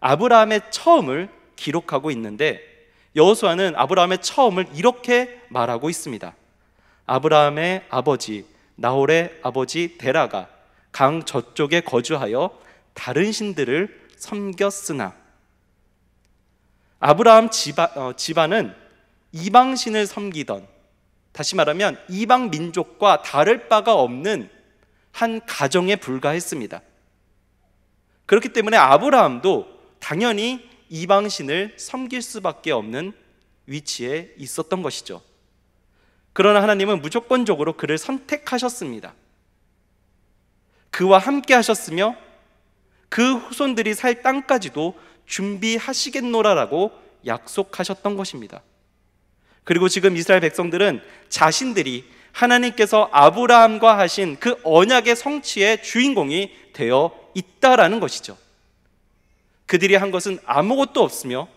아브라함의 처음을 기록하고 있는데, 여호수아는 아브라함의 처음을 이렇게 말하고 있습니다. 아브라함의 아버지 나홀의 아버지 데라가 강 저쪽에 거주하여 다른 신들을 섬겼으나, 아브라함 집안은 이방신을 섬기던, 다시 말하면 이방 민족과 다를 바가 없는 한 가정에 불과했습니다. 그렇기 때문에 아브라함도 당연히 이방신을 섬길 수밖에 없는 위치에 있었던 것이죠. 그러나 하나님은 무조건적으로 그를 선택하셨습니다. 그와 함께 하셨으며 그 후손들이 살 땅까지도 준비하시겠노라라고 약속하셨던 것입니다. 그리고 지금 이스라엘 백성들은 자신들이 하나님께서 아브라함과 하신 그 언약의 성취의 주인공이 되어 있다라는 것이죠. 그들이 한 것은 아무것도 없으며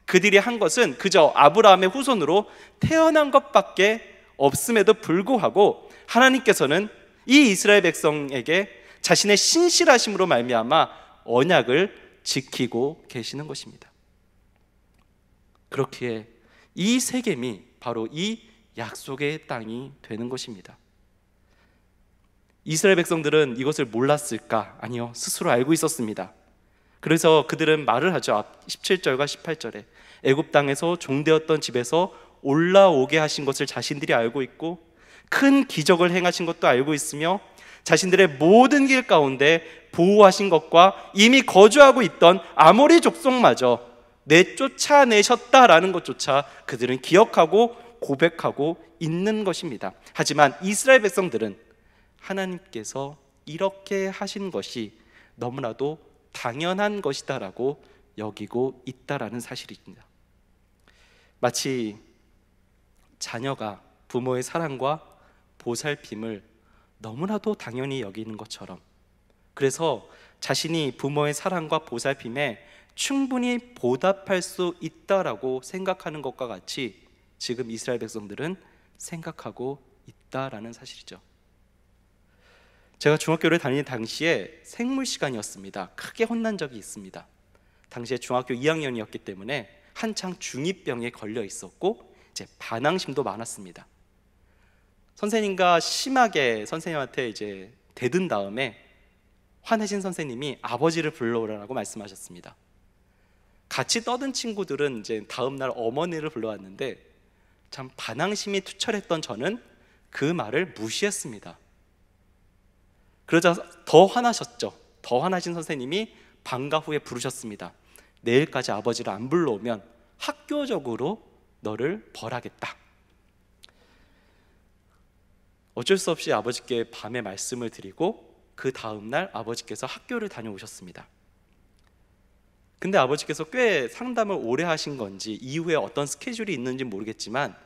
그들이 한 것은 그저 아브라함의 후손으로 태어난 것밖에 없음에도 불구하고 하나님께서는 이 이스라엘 백성에게 자신의 신실하심으로 말미암아 언약을 지키고 계시는 것입니다. 그렇기에 이 세겜이 바로 이 약속의 땅이 되는 것입니다. 이스라엘 백성들은 이것을 몰랐을까? 아니요, 스스로 알고 있었습니다. 그래서 그들은 말을 하죠. 17절과 18절에 애굽 땅에서 종되었던 집에서 올라오게 하신 것을 자신들이 알고 있고 큰 기적을 행하신 것도 알고 있으며 자신들의 모든 길 가운데 보호하신 것과 이미 거주하고 있던 아모리 족속마저 내쫓아내셨다라는 것조차 그들은 기억하고 고백하고 있는 것입니다. 하지만 이스라엘 백성들은 하나님께서 이렇게 하신 것이 너무나도 당연한 것이다라고 여기고 있다라는 사실입니다. 마치 자녀가 부모의 사랑과 보살핌을 너무나도 당연히 여기는 것처럼, 그래서 자신이 부모의 사랑과 보살핌에 충분히 보답할 수 있다라고 생각하는 것과 같이 지금 이스라엘 백성들은 생각하고 있다라는 사실이죠. 제가 중학교를 다니는 당시에 생물 시간이었습니다. 크게 혼난 적이 있습니다. 당시에 중학교 2학년이었기 때문에 한창 중2병에 걸려 있었고 이제 반항심도 많았습니다. 선생님과 심하게 선생님한테 이제 대든 다음에 화내신 선생님이 아버지를 불러오라고 말씀하셨습니다. 같이 떠든 친구들은 이제 다음 날 어머니를 불러왔는데 참 반항심이 투철했던 저는 그 말을 무시했습니다. 그러자 더 화나셨죠. 더 화나신 선생님이 방과 후에 부르셨습니다. 내일까지 아버지를 안 불러오면 학교적으로 너를 벌하겠다. 어쩔 수 없이 아버지께 밤에 말씀을 드리고 그 다음 날 아버지께서 학교를 다녀오셨습니다. 근데 아버지께서 꽤 상담을 오래 하신 건지 이후에 어떤 스케줄이 있는지 모르겠지만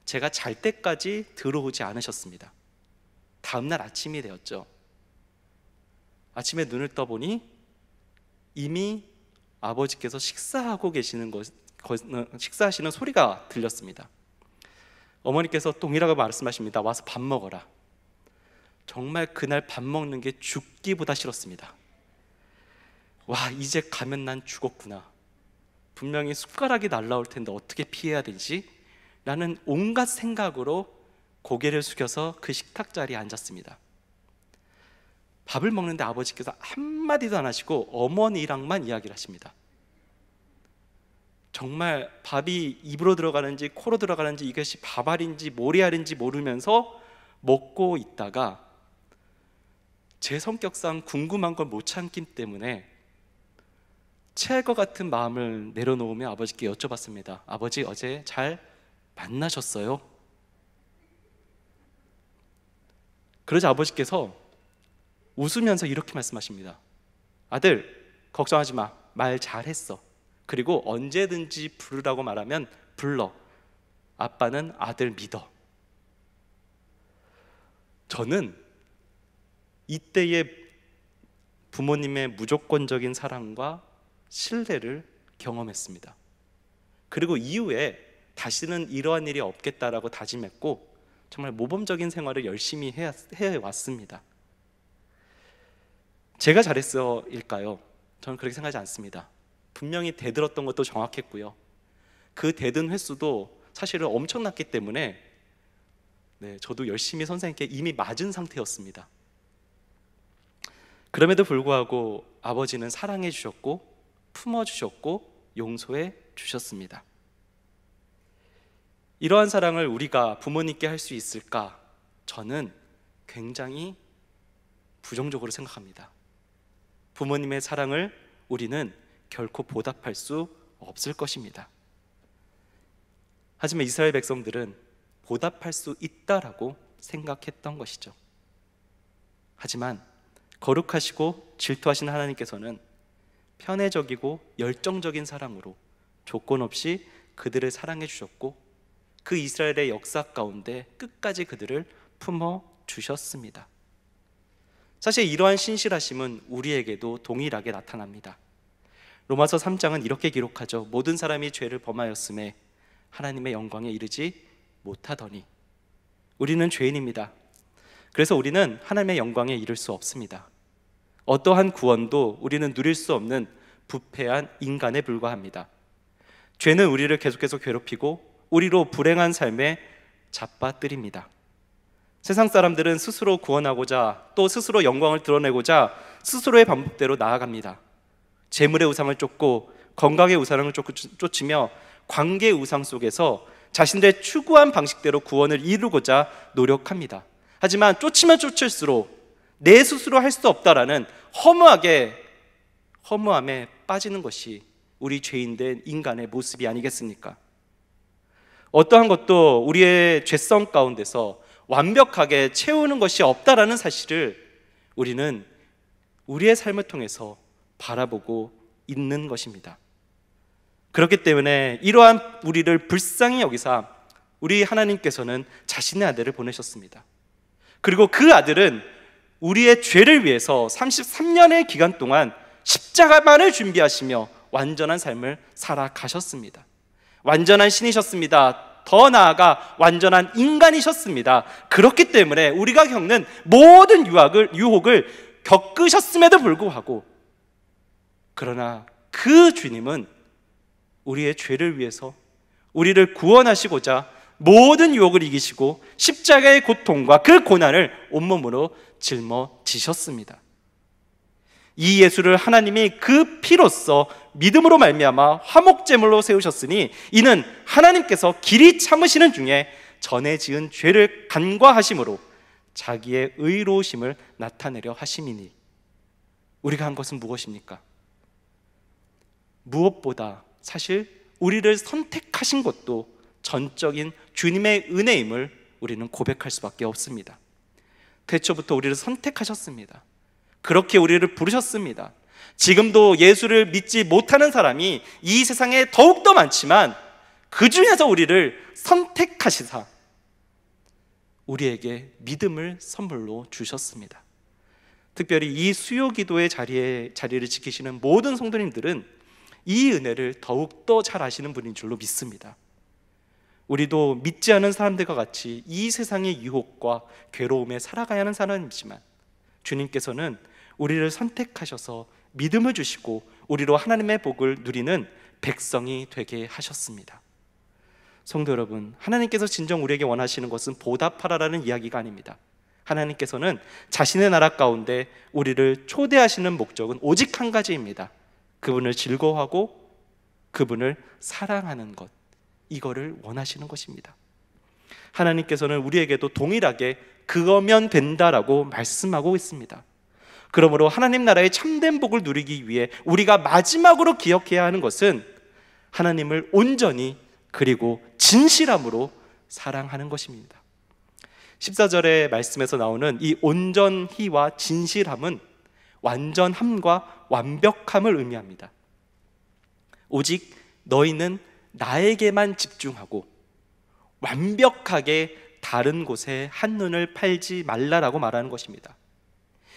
제가 잘 때까지 들어오지 않으셨습니다. 다음 날 아침이 되었죠. 아침에 눈을 떠보니 이미 아버지께서 식사하고 계시는 식사하시는 소리가 들렸습니다. 어머니께서 동일하게 말씀하십니다. 와서 밥 먹어라. 정말 그날 밥 먹는 게 죽기보다 싫었습니다. 와, 이제 가면 난 죽었구나. 분명히 숟가락이 날라올 텐데 어떻게 피해야 되지? 라는 온갖 생각으로 고개를 숙여서 그 식탁 자리에 앉았습니다. 밥을 먹는데 아버지께서 한마디도 안 하시고 어머니랑만 이야기를 하십니다. 정말 밥이 입으로 들어가는지 코로 들어가는지 이것이 밥알인지 모래알인지 모르면서 먹고 있다가 제 성격상 궁금한 걸 못 참기 때문에 체할 것 같은 마음을 내려놓으며 아버지께 여쭤봤습니다. 아버지, 어제 잘 만나셨어요? 그러자 아버지께서 웃으면서 이렇게 말씀하십니다. 아들, 걱정하지 마. 말 잘했어. 그리고 언제든지 부르라고 말하면 불러. 아빠는 아들 믿어. 저는 이때의 부모님의 무조건적인 사랑과 신뢰를 경험했습니다. 그리고 이후에 다시는 이러한 일이 없겠다라고 다짐했고 정말 모범적인 생활을 열심히 해왔습니다. 제가 잘했어일까요? 저는 그렇게 생각하지 않습니다. 분명히 대들었던 것도 정확했고요. 그 대든 횟수도 사실은 엄청났기 때문에 저도 열심히 선생님께 이미 맞은 상태였습니다. 그럼에도 불구하고 아버지는 사랑해 주셨고 품어 주셨고 용서해 주셨습니다. 이러한 사랑을 우리가 부모님께 할 수 있을까? 저는 굉장히 부정적으로 생각합니다. 부모님의 사랑을 우리는 결코 보답할 수 없을 것입니다. 하지만 이스라엘 백성들은 보답할 수 있다라고 생각했던 것이죠. 하지만 거룩하시고 질투하신 하나님께서는 편애적이고 열정적인 사랑으로 조건 없이 그들을 사랑해 주셨고 그 이스라엘의 역사 가운데 끝까지 그들을 품어 주셨습니다. 사실 이러한 신실하심은 우리에게도 동일하게 나타납니다. 로마서 3장은 이렇게 기록하죠. 모든 사람이 죄를 범하였음에 하나님의 영광에 이르지 못하더니. 우리는 죄인입니다. 그래서 우리는 하나님의 영광에 이를 수 없습니다. 어떠한 구원도 우리는 누릴 수 없는 부패한 인간에 불과합니다. 죄는 우리를 계속해서 괴롭히고 우리로 불행한 삶에 잡아뜨립니다. 세상 사람들은 스스로 구원하고자 또 스스로 영광을 드러내고자 스스로의 방법대로 나아갑니다. 재물의 우상을 쫓고 건강의 우상을 쫓으며 관계의 우상 속에서 자신들의 추구한 방식대로 구원을 이루고자 노력합니다. 하지만 쫓으면 쫓을수록 내 스스로 할 수 없다라는 허무함에 빠지는 것이 우리 죄인된 인간의 모습이 아니겠습니까? 어떠한 것도 우리의 죄성 가운데서 완벽하게 채우는 것이 없다라는 사실을 우리는 우리의 삶을 통해서 바라보고 있는 것입니다. 그렇기 때문에 이러한 우리를 불쌍히 여기사 우리 하나님께서는 자신의 아들을 보내셨습니다. 그리고 그 아들은 우리의 죄를 위해서 33년의 기간 동안 십자가만을 준비하시며 완전한 삶을 살아가셨습니다. 완전한 신이셨습니다. 더 나아가 완전한 인간이셨습니다. 그렇기 때문에 우리가 겪는 모든 유혹을 겪으셨음에도 불구하고 그러나 그 주님은 우리의 죄를 위해서 우리를 구원하시고자 모든 유혹을 이기시고 십자가의 고통과 그 고난을 온몸으로 짊어지셨습니다. 이 예수를 하나님이 그 피로써 믿음으로 말미암아 화목제물로 세우셨으니 이는 하나님께서 길이 참으시는 중에 전에 지은 죄를 간과하심으로 자기의 의로우심을 나타내려 하심이니. 우리가 한 것은 무엇입니까? 무엇보다 사실 우리를 선택하신 것도 전적인 주님의 은혜임을 우리는 고백할 수밖에 없습니다. 태초부터 우리를 선택하셨습니다. 그렇게 우리를 부르셨습니다. 지금도 예수를 믿지 못하는 사람이 이 세상에 더욱더 많지만 그 중에서 우리를 선택하시사 우리에게 믿음을 선물로 주셨습니다. 특별히 이 수요기도의 자리를 지키시는 모든 성도님들은 이 은혜를 더욱더 잘 아시는 분인 줄로 믿습니다. 우리도 믿지 않은 사람들과 같이 이 세상의 유혹과 괴로움에 살아가야 하는 사람이지만 주님께서는 우리를 선택하셔서 믿음을 주시고 우리로 하나님의 복을 누리는 백성이 되게 하셨습니다. 성도 여러분, 하나님께서 진정 우리에게 원하시는 것은 보답하라라는 이야기가 아닙니다. 하나님께서는 자신의 나라 가운데 우리를 초대하시는 목적은 오직 한 가지입니다. 그분을 즐거워하고 그분을 사랑하는 것, 이거를 원하시는 것입니다. 하나님께서는 우리에게도 동일하게 그거면 된다라고 말씀하고 있습니다. 그러므로 하나님 나라의 참된 복을 누리기 위해 우리가 마지막으로 기억해야 하는 것은 하나님을 온전히 그리고 진실함으로 사랑하는 것입니다. 14절의 말씀에서 나오는 이 온전히와 진실함은 완전함과 완벽함을 의미합니다. 오직 너희는 나에게만 집중하고 완벽하게 다른 곳에 한눈을 팔지 말라라고 말하는 것입니다.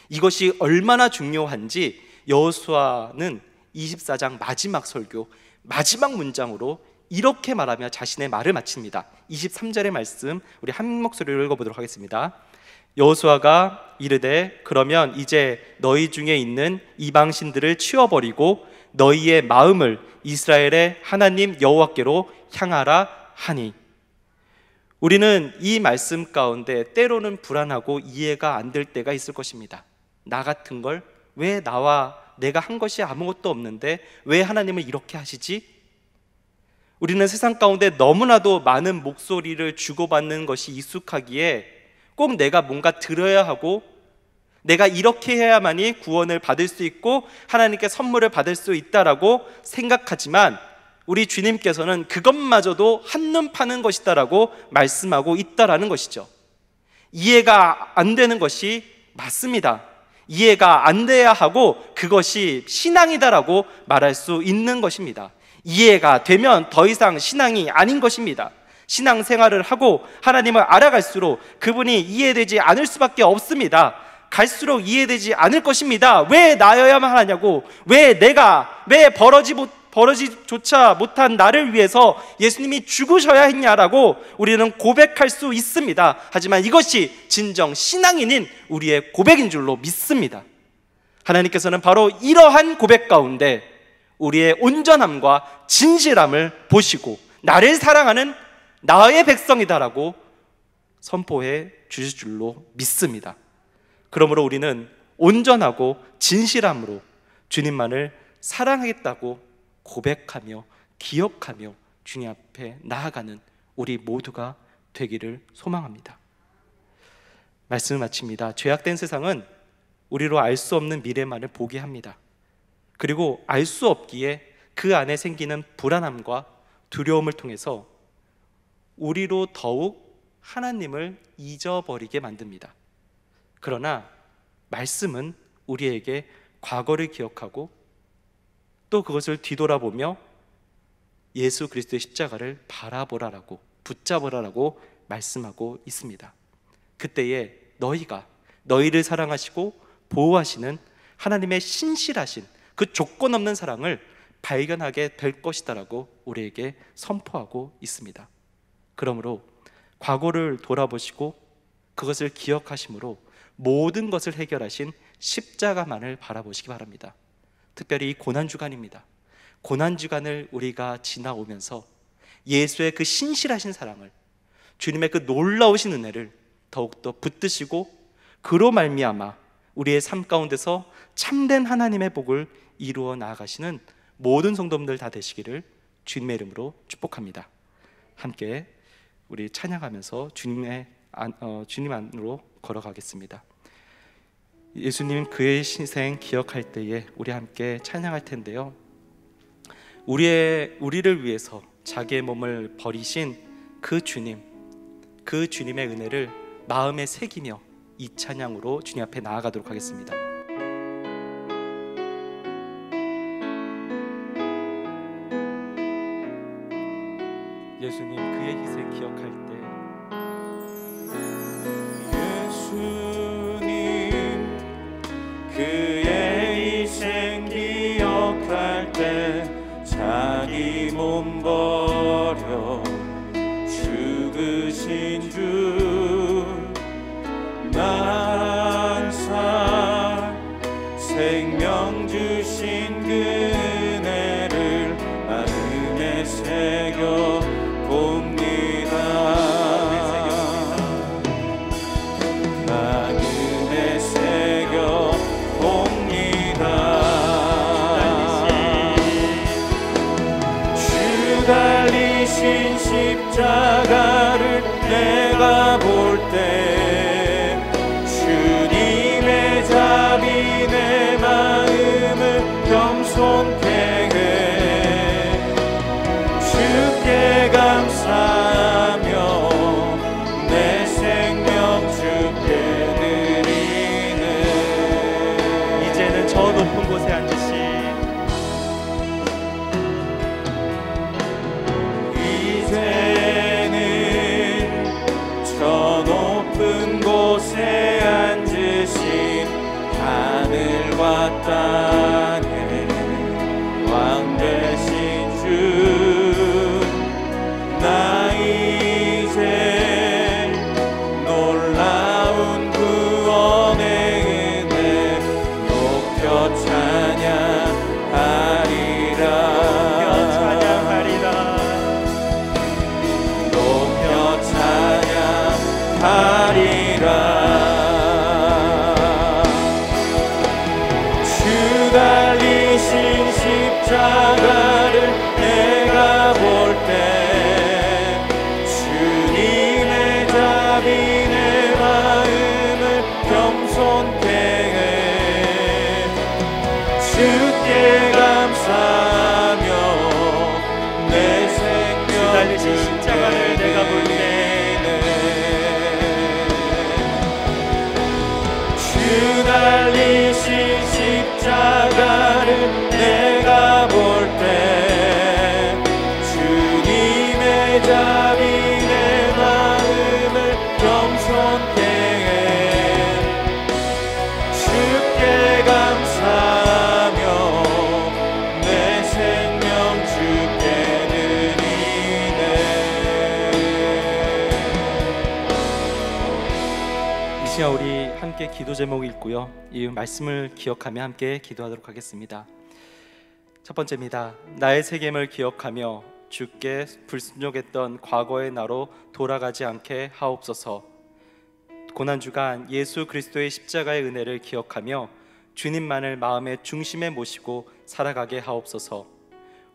이것이 얼마나 중요한지 여호수아는 24장 마지막 설교 마지막 문장으로 이렇게 말하며 자신의 말을 마칩니다. 23절의 말씀 우리 한 목소리로 읽어보도록 하겠습니다. 여호수아가 이르되 그러면 이제 너희 중에 있는 이방신들을 치워버리고 너희의 마음을 이스라엘의 하나님 여호와께로 향하라 하니. 우리는 이 말씀 가운데 때로는 불안하고 이해가 안 될 때가 있을 것입니다. 나 같은 걸 왜 나와 내가 한 것이 아무것도 없는데 왜 하나님을 이렇게 하시지? 우리는 세상 가운데 너무나도 많은 목소리를 주고받는 것이 익숙하기에 꼭 내가 뭔가 들어야 하고 내가 이렇게 해야만이 구원을 받을 수 있고 하나님께 선물을 받을 수 있다라고 생각하지만 우리 주님께서는 그것마저도 한눈 파는 것이다라고 말씀하고 있다라는 것이죠. 이해가 안 되는 것이 맞습니다. 이해가 안 돼야 하고 그것이 신앙이다라고 말할 수 있는 것입니다. 이해가 되면 더 이상 신앙이 아닌 것입니다. 신앙생활을 하고 하나님을 알아갈수록 그분이 이해되지 않을 수밖에 없습니다. 갈수록 이해되지 않을 것입니다. 왜 나여야만 하냐고, 왜 벌어지조차 못한 나를 위해서 예수님이 죽으셔야 했냐라고 우리는 고백할 수 있습니다. 하지만 이것이 진정 신앙인인 우리의 고백인 줄로 믿습니다. 하나님께서는 바로 이러한 고백 가운데 우리의 온전함과 진실함을 보시고 나를 사랑하는 나의 백성이다라고 선포해 주실 줄로 믿습니다. 그러므로 우리는 온전하고 진실함으로 주님만을 사랑하겠다고 고백하며 기억하며 주님 앞에 나아가는 우리 모두가 되기를 소망합니다. 말씀을 마칩니다. 죄악된 세상은 우리로 알 수 없는 미래만을 보게 합니다. 그리고 알 수 없기에 그 안에 생기는 불안함과 두려움을 통해서 우리로 더욱 하나님을 잊어버리게 만듭니다. 그러나 말씀은 우리에게 과거를 기억하고 또 그것을 뒤돌아보며 예수 그리스도의 십자가를 바라보라라고 붙잡으라라고 말씀하고 있습니다. 그때에 너희가 너희를 사랑하시고 보호하시는 하나님의 신실하신 그 조건 없는 사랑을 발견하게 될 것이다라고 우리에게 선포하고 있습니다. 그러므로 과거를 돌아보시고 그것을 기억하심으로 모든 것을 해결하신 십자가만을 바라보시기 바랍니다. 특별히 이 고난주간입니다. 고난주간을 우리가 지나오면서 예수의 그 신실하신 사랑을, 주님의 그 놀라우신 은혜를 더욱더 붙드시고 그로 말미암아 우리의 삶 가운데서 참된 하나님의 복을 이루어 나아가시는 모든 성도님들 다 되시기를 주님의 이름으로 축복합니다. 함께 우리 찬양하면서 주님 안으로 걸어가겠습니다. 예수님 그의 희생 기억할 때에 우리 함께 찬양할 텐데요. 우리를 위해서 자기의 몸을 버리신 그 주님, 그 주님의 은혜를 마음에 새기며 이 찬양으로 주님 앞에 나아가도록 하겠습니다. 예수님 그의 희생 기억할 때 그의 희생 기억할 때 자기 몸 버려 죽으신 주 나란 살 생명 주신 그 은혜를 마음에 새겨 봅니다. 마음에 새겨 주 달리신 십자가를 내가 볼 때 주님의 자비 십자가를 내가 볼 때 주님의 자비 내 마음을 겸손케 해. 주께 감사하며 내 생명 달리신 십자가를 내가 볼 때 주 달리신 십자가를 내가 볼 때 주님의 자비 내 마음을 겸손케 해. 주께 감사하며 내 생명 주께 드리네. 이 시간 우리 함께 기도 제목 읽고요, 이 말씀을 기억하며 함께 기도하도록 하겠습니다. 첫 번째입니다. 나의 책임을 기억하며 주께 불순종했던 과거의 나로 돌아가지 않게 하옵소서. 고난주간 예수 그리스도의 십자가의 은혜를 기억하며 주님만을 마음의 중심에 모시고 살아가게 하옵소서.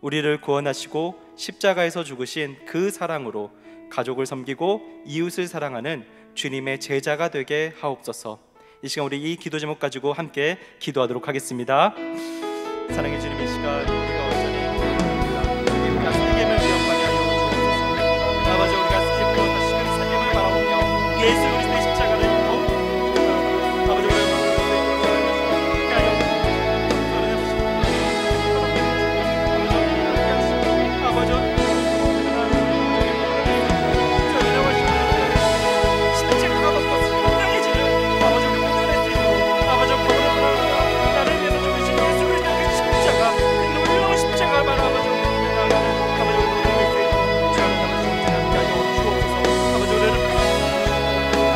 우리를 구원하시고 십자가에서 죽으신 그 사랑으로 가족을 섬기고 이웃을 사랑하는 주님의 제자가 되게 하옵소서. 이 시간 우리 이 기도 제목 가지고 함께 기도하도록 하겠습니다. 사랑해 주님, 이 시간 우리가 온전히 우리가 세겜을 기억하게 하여 주옵소서. 아버지, 우리가 깊고 다시금 세겜을 바라보며 예수 그리스도의 십자가를 믿고 아버지, 우리가 함께 하여 아버지 십자가가 없어서 강해지는 아버지 우리 모든 애들도 아버지 나를 위해서 죽으신 예수 그리스도의 그 십자가, 그 놀라운 십자가를 바라보며 나아가는 아버지 우리 모든 애들 주님 아버지 언제나 함께하여 주옵소서. 아버지 우리를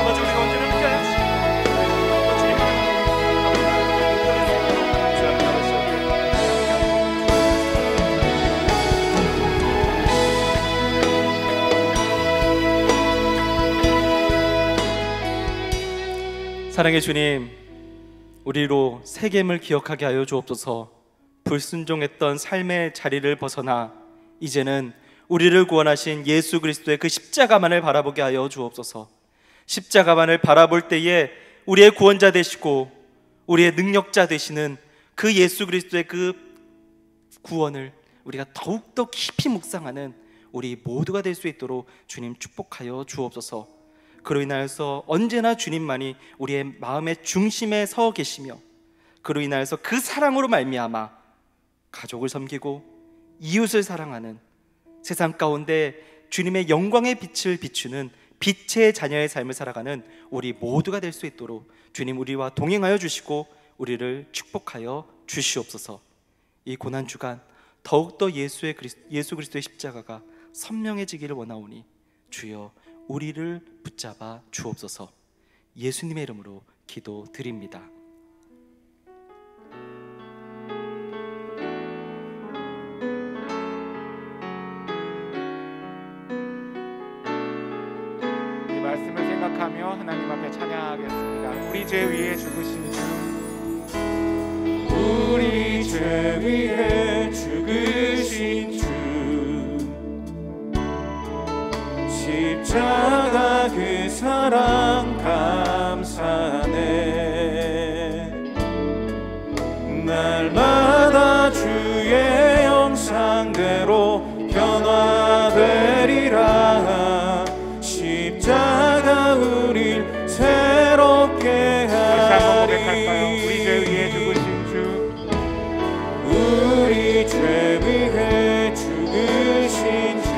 아버지 우리가 언제나 함께하여 주시옵소서. 주님 아버지 주님 아버지 사랑의 주님, 우리로 세겜을 기억하게 하여 주옵소서. 불순종했던 삶의 자리를 벗어나 이제는 우리를 구원하신 예수 그리스도의 그 십자가만을 바라보게 하여 주옵소서. 십자가만을 바라볼 때에 우리의 구원자 되시고 우리의 능력자 되시는 그 예수 그리스도의 그 구원을 우리가 더욱더 깊이 묵상하는 우리 모두가 될 수 있도록 주님 축복하여 주옵소서. 그로 인하여서 언제나 주님만이 우리의 마음의 중심에 서 계시며 그로 인하여서 그 사랑으로 말미암아 가족을 섬기고 이웃을 사랑하는 세상 가운데 주님의 영광의 빛을 비추는 빛의 자녀의 삶을 살아가는 우리 모두가 될 수 있도록 주님 우리와 동행하여 주시고 우리를 축복하여 주시옵소서. 이 고난주간 더욱더 예수 그리스도의 십자가가 선명해지기를 원하오니 주여 우리를 붙잡아 주옵소서. 예수님의 이름으로 기도드립니다. 이 말씀을 생각하며 하나님 앞에 찬양하겠습니다. 우리 죄 위에 죽으신 주, 우리 죄 위에 죽으신 주, 십자가 그 사랑 감사네. 날마다 주의 형상대로 변화되리라. 십자가 우릴 새롭게 하리. 우리 죄 위에 죽으신 주, 우리 죄 위에 죽으신 주,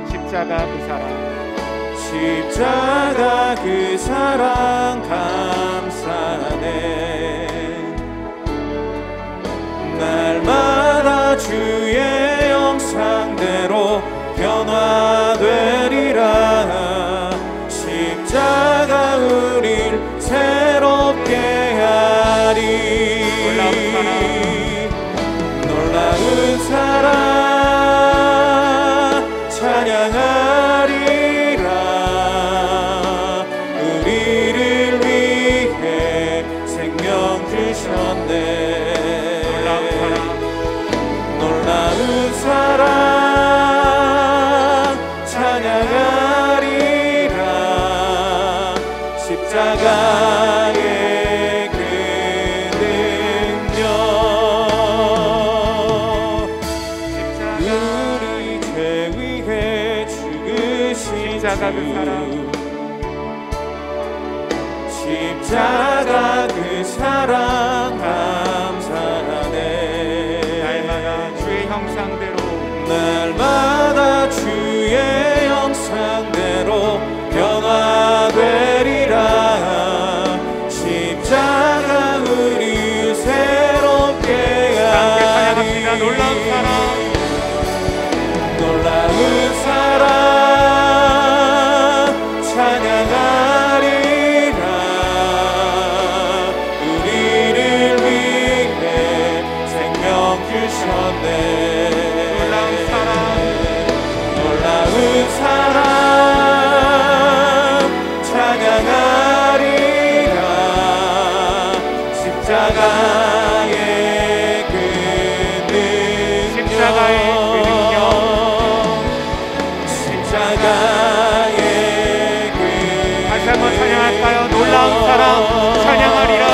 십자가 그 사랑, 십자가 그 사랑 감사네. 날마다 주의 형상대로 변화되리라. 십자가 우릴 새롭게 하리. 놀라운 사랑 찬양하리라. 우리를 위해 우리 죄 위해 죽으신 십자가 그 사랑, 십자가 그 사랑 감사하네. 날마다 주의 형상대로, 날마다 주의 형상대로 변화되리라. 십자가 우리 새롭게 함께 찬양합시다. 하리. 놀라운 사랑, 놀라운 사랑 찬양하리라. 우리를 위해 생명 주셨네. 놀라운 사랑, 놀라운 사랑 찬양하리라. 십자가의 그 능력, 십자가의 그 능력, 십자가의 그 다시 한번 찬양할까요? 놀라운 사랑 찬양하리라.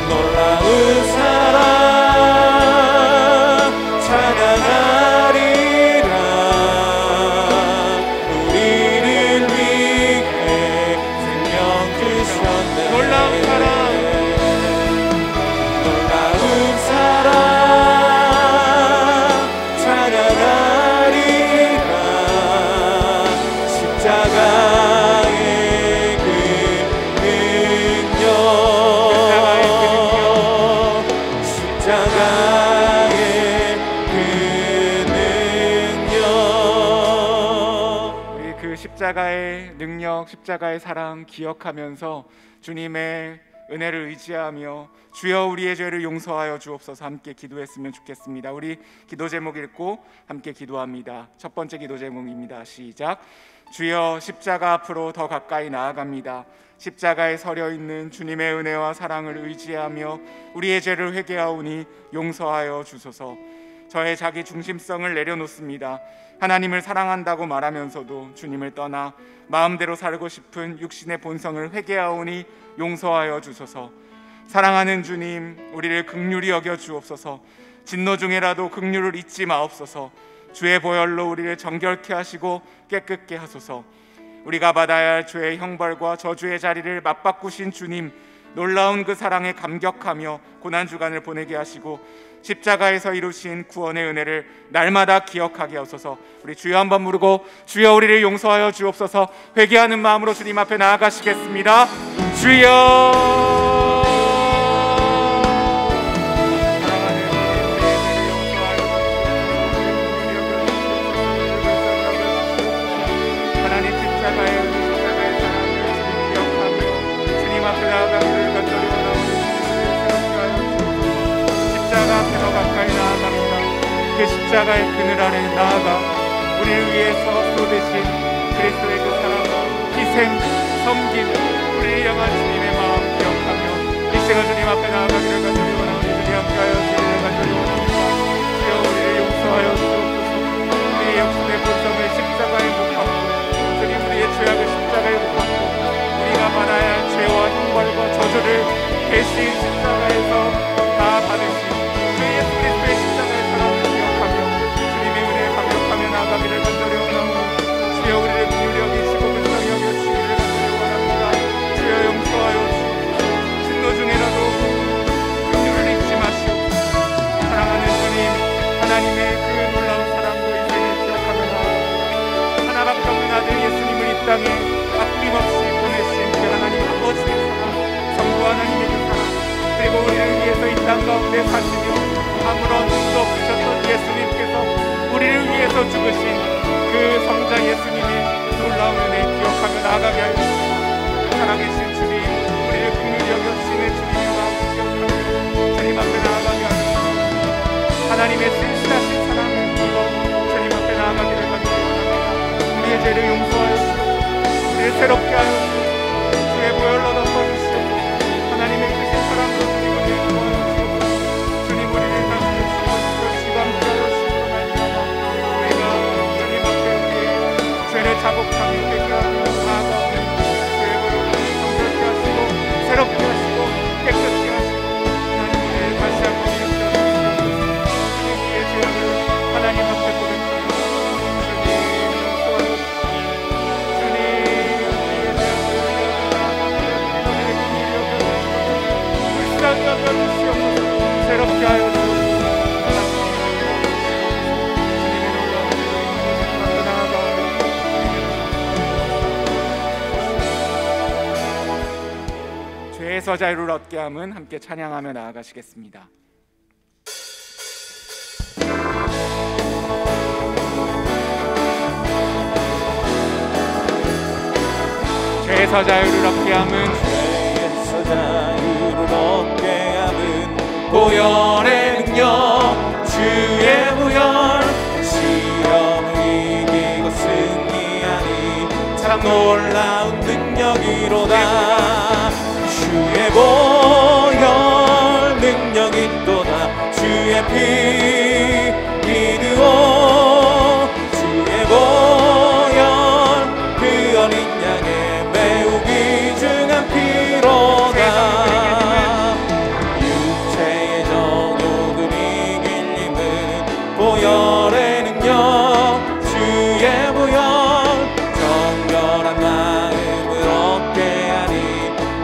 놀라운 사랑 찬양하리라. 우리를 위해 생명 주셨네. 놀라운 사랑, 놀라운 사랑 찬양하리라. 십자가의 그 능력, 십자가의 그 능력. 우리 그 십자가의 능력, 십자가의 사랑 기억하면서 주님의 은혜를 의지하며 주여 우리의 죄를 용서하여 주옵소서 함께 기도했으면 좋겠습니다. 우리 기도 제목 읽고 함께 기도합니다. 첫 번째 기도 제목입니다. 시작. 주여 십자가 앞으로 더 가까이 나아갑니다. 십자가에 서려 있는 주님의 은혜와 사랑을 의지하며 우리의 죄를 회개하오니 용서하여 주소서. 저의 자기 중심성을 내려놓습니다. 하나님을 사랑한다고 말하면서도 주님을 떠나 마음대로 살고 싶은 육신의 본성을 회개하오니 용서하여 주소서. 사랑하는 주님, 우리를 긍휼히 여겨 주옵소서. 진노 중에라도 긍휼을 잊지 마옵소서. 주의 보혈로 우리를 정결케 하시고 깨끗게 하소서. 우리가 받아야 할 죄의 형벌과 저주의 자리를 맞바꾸신 주님, 놀라운 그 사랑에 감격하며 고난주간을 보내게 하시고 십자가에서 이루신 구원의 은혜를 날마다 기억하게 하소서. 우리 주여 한번 부르고 주여 우리를 용서하여 주옵소서. 회개하는 마음으로 주님 앞에 나아가시겠습니다. 주여. 그 십자가의 그늘 아래 나아가 우리를 위해서 쏟으신 그리스도의 그 사랑과 희생, 섬김, 우리를 향한 주님의 마음 기억하며 이 시간 주님 앞에 나아가기를 간절히 원하오니 주님 함께하여 주시기를 간절히 원합니다. 주여 우리를 용서하여 주옵소서. 우리의 역순의 본성을 십자가에 못 박고 주님 우리의 죄악을 십자가에 못 박고 우리가 받아야 할 죄와 형벌과 저주를 대신 십자가에서 다 받으신 주 예수 그리스도의 십자가의 사랑을 나아가기를 간절히 원하오니 주여 우리를 긍휼히 여기시고 불쌍히 여겨주시기를 간절히 원합니다. 주여 용서하여 주옵소서. 진노 중에라도 긍휼을 잊지 마시고 사랑하는 주님, 하나님의 그 놀라운 사랑과 인생을 기억하며 나아갑니다. 하나밖에 없는 아들 예수님을 이 땅에 아낌없이 보내신 그 하나님 아버지의 사랑, 성부 하나님의 그 사랑, 그리고 우리를 위해서 이 땅 가운데 사시며 아무런 힘도 없으셨던 예수님께서 우리를 위해서 죽으신 그 성자 예수님의 놀라운 은혜 기억하며 나아가게 하여 주시고 살아계신 주님, 우리를 긍휼히 여겨주시는 주님의 마음 기억하며 주님 앞에 나아가게 하여 주시고 하나님의 신실하신 사랑을 입어 주님 앞에 나아가기를 간절히 원합니다. 우리의 죄를 용서하여 주시고 우리를 새롭게 하여 주시고 주의 보혈로 덮어주시고 하나님의 크신 사랑으로 주님을 도와주시고 주님 우리를 다스리시고 주시고 함께하여 주시고 죄를 자복하며 회개하며 나아가오니 주의 보혈로 정결케 하시고 새롭게 하시고 깨끗게 하시고 하나님 우리를 다시 한번 일으켜 주시옵소서. 주님 우리의 죄악을 하나님 죄에서 자유를 얻게 함은 함께 찬양하며 나아가시겠습니다. 죄에서 자유를 얻게 함은 죄에서 자유를 얻게 함은 보혈의 능력 주의 보혈 시험을 이기고 승리하니 참 놀라운 능력이로다 주의 보혈 능력이 또다 주의 피 믿으오 주의 보혈 그 어린 양의 매우 귀중한 피로다 육체의 정욕을 이길 힘은 보혈의 능력 주의 보혈 정결한 마음을 얻게 하니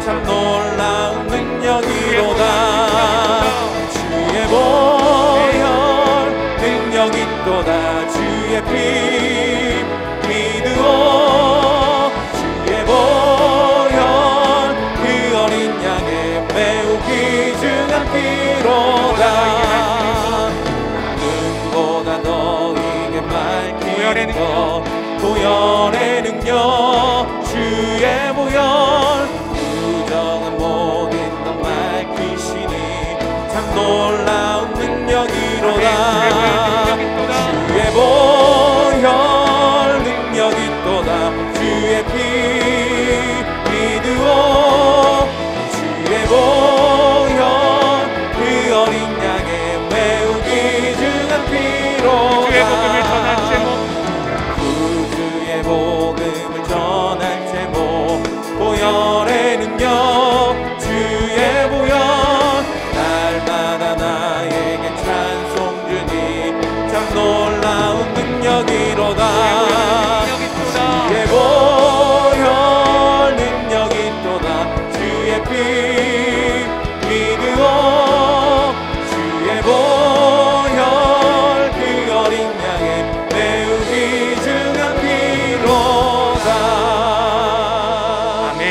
참 놀라운 능력이로다 주의 보혈 능력이 또다 주의 피 믿으오 주의 보혈 그 어린 양의 매우 귀중한 피로다 눈보다 더 이게 밝히는 것 보혈의 능력 주의 보혈 부정한 모든 것 밝히시니 참 놀라운 능력이로다 주의 보혈 능력이 또다 주의 피 믿으오 주의 보혈 그 어린 양의 매우 귀중한 피로다 주의 복음을 전할 제목 구주의 복음을 전할 제목 보혈의 능력 주의 보혈 날마다 나에게 찬송 주니 참 놀라운 능력이로다 주의 보혈 능력이 또다 주의 피 믿으오 주의 보혈 그 어린 양의 매우 귀중한 피로다 아멘.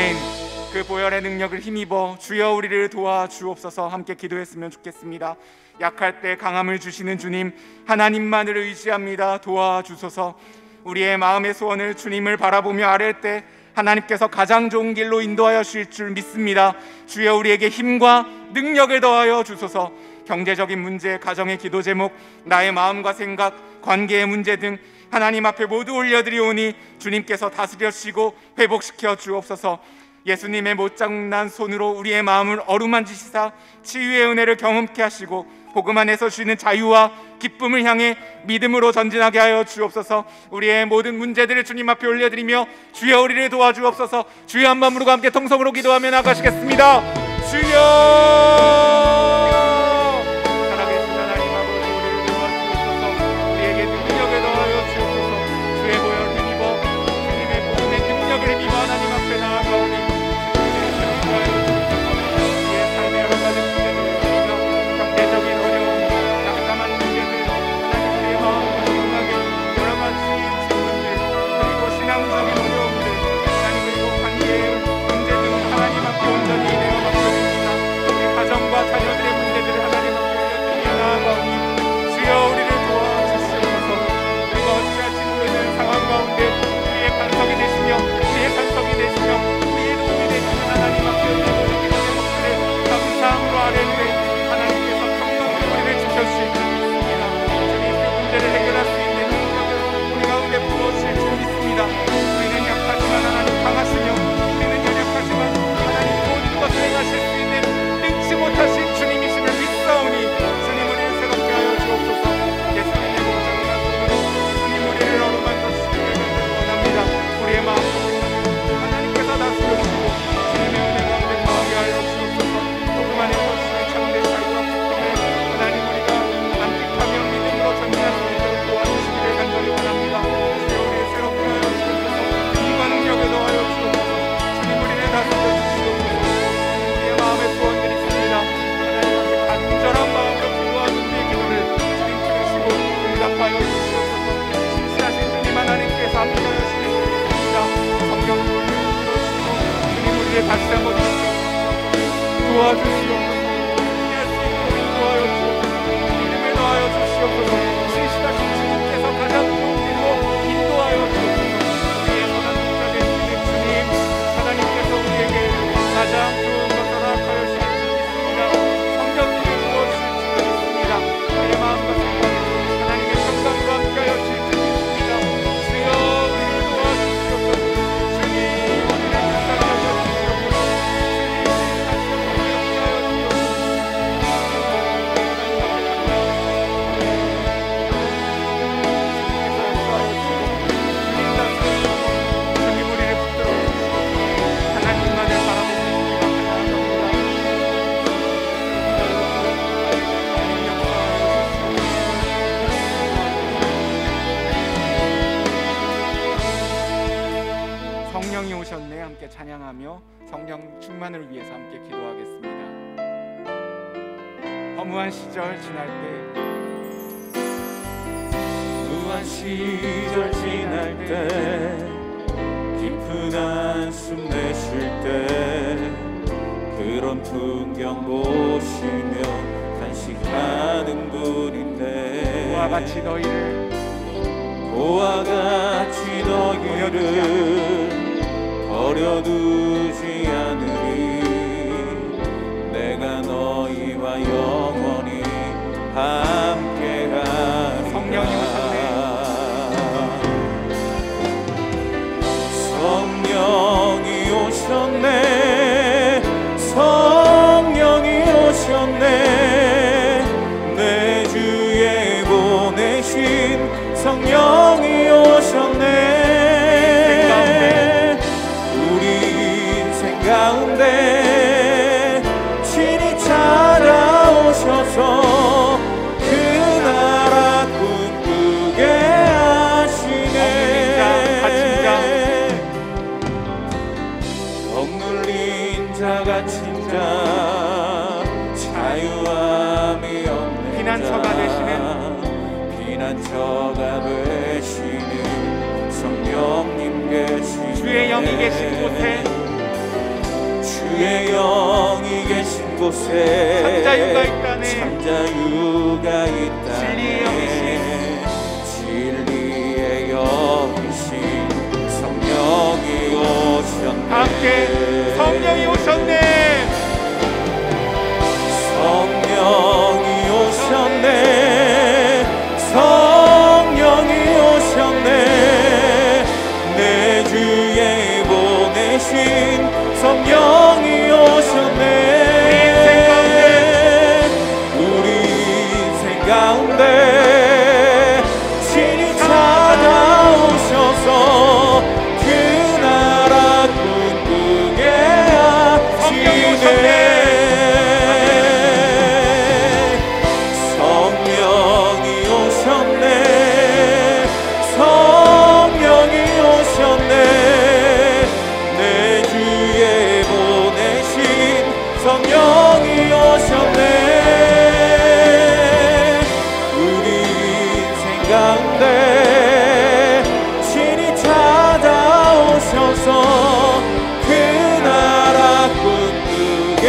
그 보혈의 능력을 힘입어 주여 우리를 도와 주옵소서 함께 기도했으면 좋겠습니다. 약할 때 강함을 주시는 주님 하나님만을 의지합니다. 도와주소서. 우리의 마음의 소원을 주님을 바라보며 아랠 때 하나님께서 가장 좋은 길로 인도하여 주실 줄 믿습니다. 주여 우리에게 힘과 능력을 더하여 주소서. 경제적인 문제, 가정의 기도 제목, 나의 마음과 생각, 관계의 문제 등 하나님 앞에 모두 올려드리오니 주님께서 다스려 주시고 회복시켜 주옵소서. 예수님의 못장난 손으로 우리의 마음을 어루만지시사 치유의 은혜를 경험케 하시고 복음 안에서 주시는 자유와 기쁨을 향해 믿음으로 전진하게 하여 주옵소서. 우리의 모든 문제들을 주님 앞에 올려드리며 주여 우리를 도와주옵소서. 주여 한 마음으로 함께 통성으로 기도하며 나가시겠습니다. 주여 살아계신 하나님 아버지 우리를 도와주옵소서. 우리에게 능력을 더하여 주옵소서. 주의 보혈 힘입어 주님의 복음의 능력을 힘입어 하나님 앞에 나아가오니 우리의 삶의 여러 가지 문제들 경제적인 어려움, 낙담한 문제들, 하나님 우리의 마음을 불안하게 여러 가지 질문들 그리고 신앙적인 어려움들 하나님 그리고 관계의 문제 등 하나님 앞에 온전히 내어 맡겨드립니다. 우리 가정과 자녀들의 문제들을 하나님 앞에 올려드리며 나아가오니 주여 우리를 도와주시옵소서. 우리가 어찌할지 모르는 상황 가운데 우리의 반석이 되시며 우리의 산석이 되시며 우리의 도움이 되시는 하나님 앞에 올려드리는 기도의 목소리 감사함으로 아뢰 때 하나님께서 평강의 우리를 지켜주실 줄 믿습니다. 주님 그 문제를 해결할 수 있는 능력을 우리 가운데 부어주실 줄 믿습니다. 우리는 약하지만 하나님 강하시며 우리는 연약하지만 하나님 모든 것을 행하실 수 있는 능치 못하신 주님이심을 믿사오니 주님 우리를 새롭게 하여 주옵소서. 예수님의 목장난 손으로 주님 우리를 어루만져 주시기를 원합니다. 우리의 마음 하나님께서 다스려주시고 주님의 은혜 가운데 거하게 하여 주옵소서. 복음 안에서 주의 참된 자유와 기쁨을 하나님 우리가 만끽하며 믿음으로 전진할 수 있도록 도와주시기를 간절히 원합니다. 주여 우리를 새롭게 하여 주옵소서. 힘과 능력을 더하여 주옵소서. 주님 우리를 다스려 주시옵소서. 우리의 마음의 소원들이 있습니다. 하나님 앞에 간절한 마음으로 기도하는 우리의 기도를 주님 들으시고 응답하여 주시옵소서. 신실하신 주님 하나님께서 함께하여 주시는 줄 믿습니다. 성령으로 이루어주시고 주님 우리를 다시 한번 주시옵소서. 도와주시옵소서. 예수 이름으로 인도하여 주옵소서. 믿음에 넣어여 주시옵소서. 신실하신 주님께서 가장 좋은 길로 인도하여 주옵소서. 우리의 선한 목자 되시는 주님, 하나님께서 우리에게 가장 좋은 것을 허락하여 주실 줄 믿습니다. 성령님을 부어주실 줄 믿습니다. 우리의 마음과 생각에 하나님의 평강과 함께하여 주실 줄 믿습니다. 주여 우리를 도와주시옵소서. 주님 우리를 불쌍히 여겨주시옵소서. 주님 다시 한번 함께하여 주님 우리를 붙들어 주시옵소서. 하나님만을 바라보고 있습니다. 성령이 오셨네 함께 찬양하며 성령 충만을 위해서 함께 기도하겠습니다. 허무한 시절 지날 때 무한 시절 지날 때 깊은 한숨 내쉴 때 그런 풍경 보시며 간식하는 분인데 그와 같이 너희를 버려두지 않으리. 내가 너희와 영원히 함께하리라. 성령이 오셨네. 성령이 오셨네. 내 주에 보내신 성령이 오셨네. 우리 인생 가운데 친히 찾아오셔서 그 나라 꿈꾸게 하시네. 억눌린 자 갇힌 자 자유함이 없는 피난처가 되시는 피난처가 되시는 성령님 계시네. 주의 영이 계신 곳에 주의 영이 계신 곳에 참자유가 있다네. 참자유가 있다네. 진리의 영이신 진리의 영이신 성령이 오셨네. 함께 성령이 오셨네. 성령이 오셨네. 성령이 오셨네. 내 주에 보내신 성령이 오셨네. 우리 인생 가운데 친히 찾아오셔서 그 나라 꿈꾸게 하시네. 성령이 오셨네. 우리 인생 가운데 친히 찾아오셔서 그 나라 꿈꾸게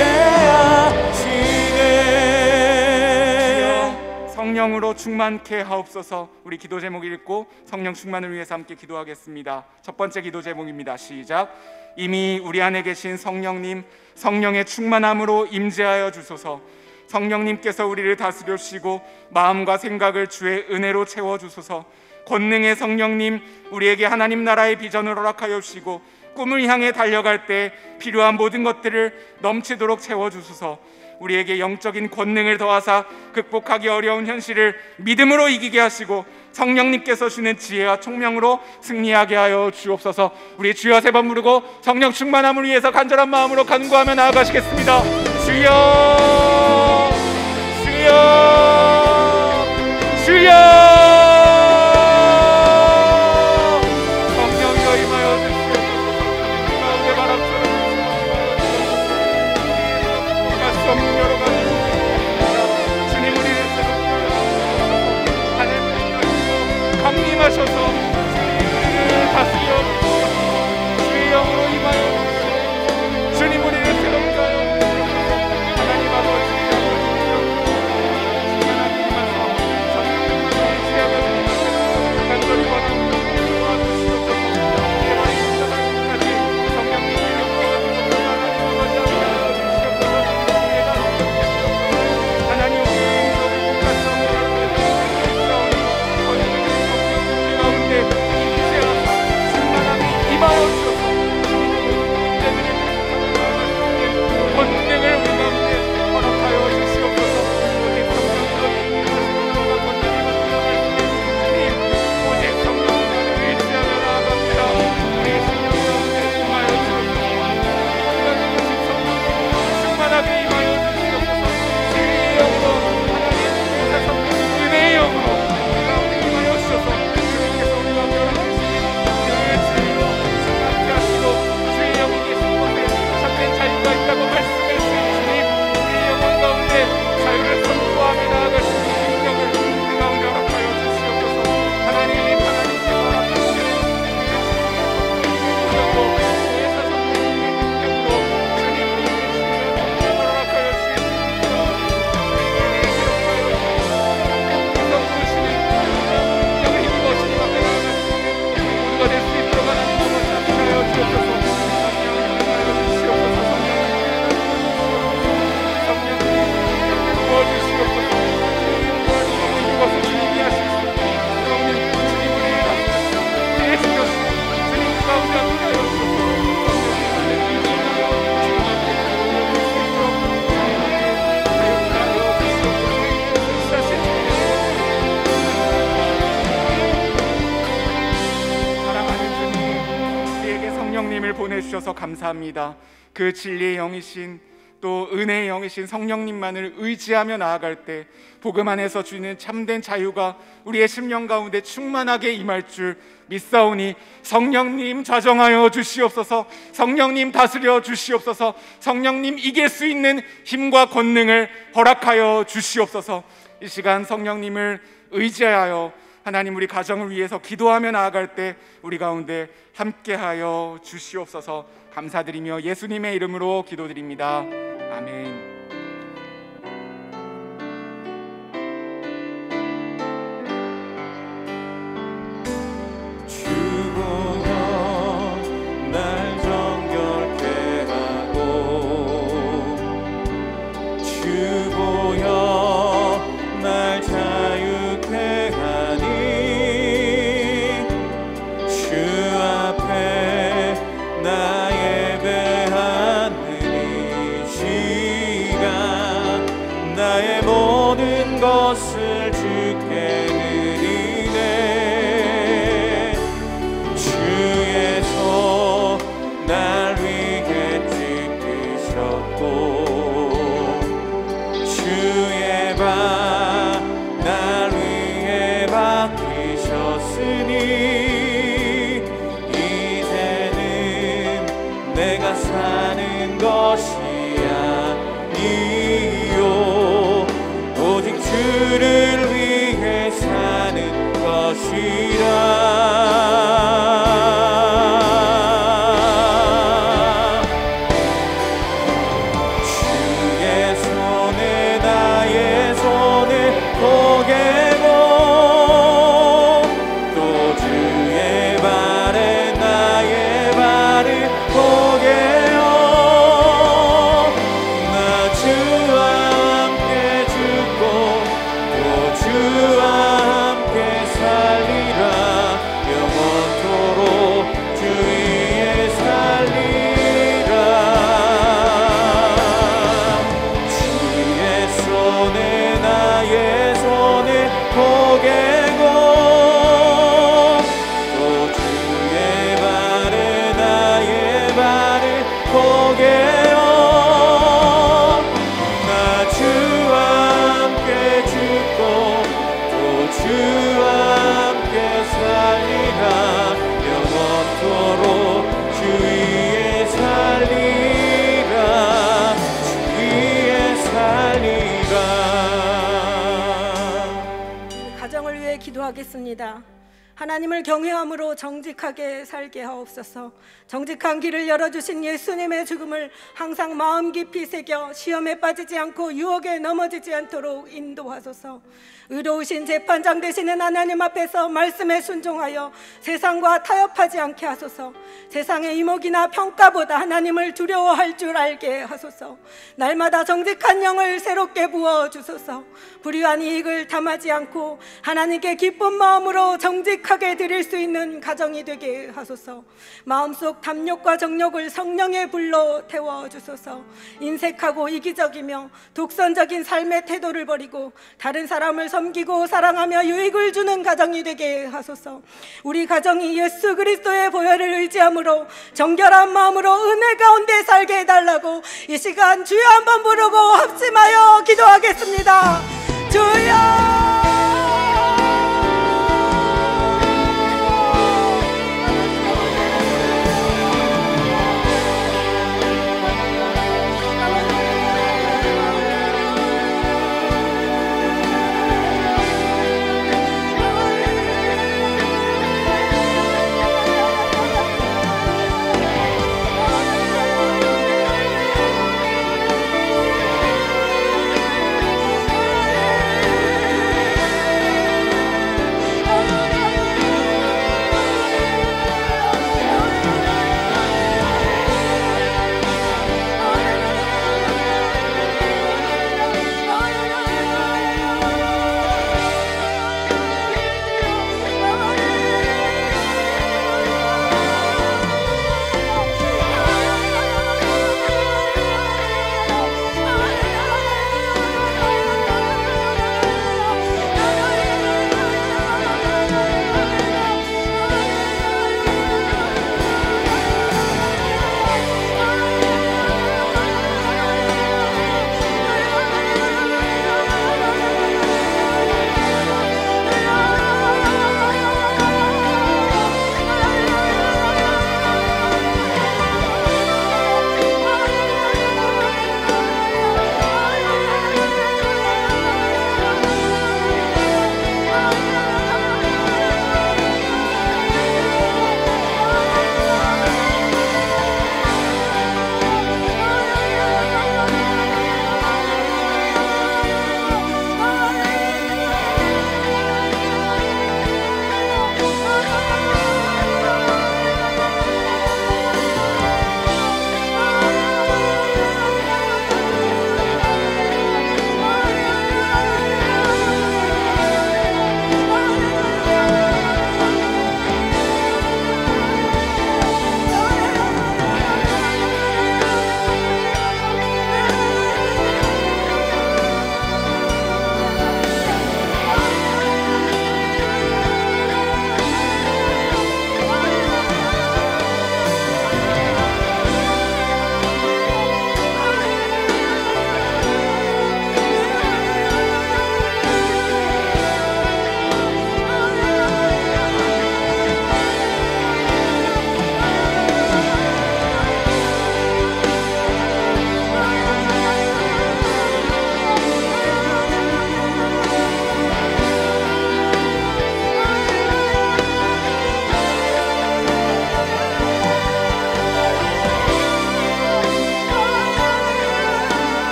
하시네. 성령으로 충만케 하옵소서. 우리 기도 제목 읽고 성령 충만을 위해서 함께 기도하겠습니다. 첫 번째 기도 제목입니다. 시작. 이미 우리 안에 계신 성령님, 성령의 충만함으로 임재하여 주소서. 성령님께서 우리를 다스려 주시고 마음과 생각을 주의 은혜로 채워 주소서. 권능의 성령님, 우리에게 하나님 나라의 비전을 허락하여 주시고 꿈을 향해 달려갈 때 필요한 모든 것들을 넘치도록 채워 주소서. 우리에게 영적인 권능을 더하사 극복하기 어려운 현실을 믿음으로 이기게 하시고 성령님께서 주는 지혜와 총명으로 승리하게 하여 주옵소서. 우리 주여 세 번 부르고 성령 충만함을 위해서 간절한 마음으로 간구하며 나아가시겠습니다. 주여, 주여, 주여. 성령이여 임하여 주시옵소서. 가운데 바람처럼 할 수 없는 여러 가지 주님 우리를 새롭게 하나님을 강림하셔서 우리를 다스려 주의 영으로 임하여 주님 우리를 새롭게 하여 성령님을 보내주셔서 감사합니다. 그 진리의 영이신 또 은혜의 영이신 성령님만을 의지하며 나아갈 때 복음 안에서 주는 참된 자유가 우리의 심령 가운데 충만하게 임할 줄 믿사오니 성령님 좌정하여 주시옵소서. 성령님 다스려 주시옵소서. 성령님 이길 수 있는 힘과 권능을 허락하여 주시옵소서. 이 시간 성령님을 의지하여 하나님 우리 가정을 위해서 기도하며 나아갈 때 우리 가운데 함께하여 주시옵소서. 감사드리며 예수님의 이름으로 기도드립니다. 아멘. 것을 주께 드리네. 주의 손 날 위해 찢으셨고 주의 발 날 위해 박히셨으니 이제는 내가 사는 것이 아니요 오직 주를 위해 사는 것이라. 주의 손에 나의 손을 포개고 또 주의 발에 나의 발을 포개어 나 주와 함께 죽고 또 주와 함께 살리라. 영원토록 주 위에 살리라. 주의 손에 나의 손을 포개고 또 주의 발에 나의 발을 포개어 나 주와 함께 죽고 또 주와 함께 살리라. 영원토록 주 위에 살리라. 주 위에 살리라. 가정을 위해 기도하겠습니다. 하나님을 경외함으로 정직하게 살게 하옵소서. 정직한 길을 열어주신 예수님의 죽음을 항상 마음 깊이 새겨 시험에 빠지지 않고 유혹에 넘어지지 않도록 인도하소서. 의로우신 재판장 되시는 하나님 앞에서 말씀에 순종하여 세상과 타협하지 않게 하소서. 세상의 이목이나 평가보다 하나님을 두려워할 줄 알게 하소서. 날마다 정직한 영을 새롭게 부어주소서. 불의한 이익을 탐하지 않고 하나님께 기쁜 마음으로 정직하게 드릴 수 있는 가정이 되게 하소서. 마음속 탐욕과 정욕을 성령의 불로 태워주소서. 인색하고 이기적이며 독선적인 삶의 태도를 버리고 다른 사람을 섬기고 사랑하며 유익을 주는 가정이 되게 하소서. 우리 가정이 예수 그리스도의 보혈을 의지함으로 정결한 마음으로 은혜 가운데 살게 해달라고 이 시간 주여 한번 부르고 합심하여 기도하겠습니다. 주여!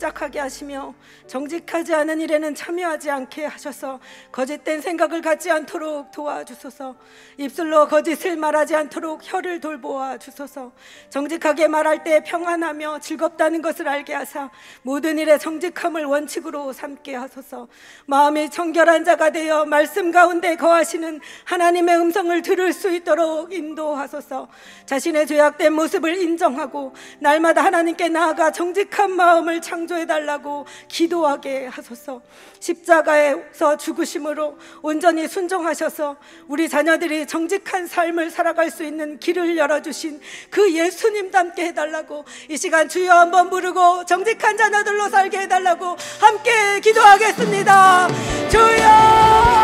시작하게 하시며 정직하지 않은 일에는 참여하지 않게 하셔서 거짓된 생각을 갖지 않도록 도와주소서. 입술로 거짓을 말하지 않도록 혀를 돌보아 주소서. 정직하게 말할 때 평안하며 즐겁다는 것을 알게 하사 모든 일에 정직함을 원칙으로 삼게 하소서. 마음이 청결한 자가 되어 말씀 가운데 거하시는 하나님의 음성을 들을 수 있도록 인도하소서. 자신의 죄악된 모습을 인정하고 날마다 하나님께 나아가 정직한 마음을 창조해달라고 기도하게 하소서. 십자가에서 죽으심으로 온전히 순종하셔서 우리 자녀들이 정직한 삶을 살아갈 수 있는 길을 열어주신 그 예수님 닮게 해달라고 이 시간 주여 한번 부르고 정직한 자녀들로 살게 해달라고 함께 기도하겠습니다. 주여!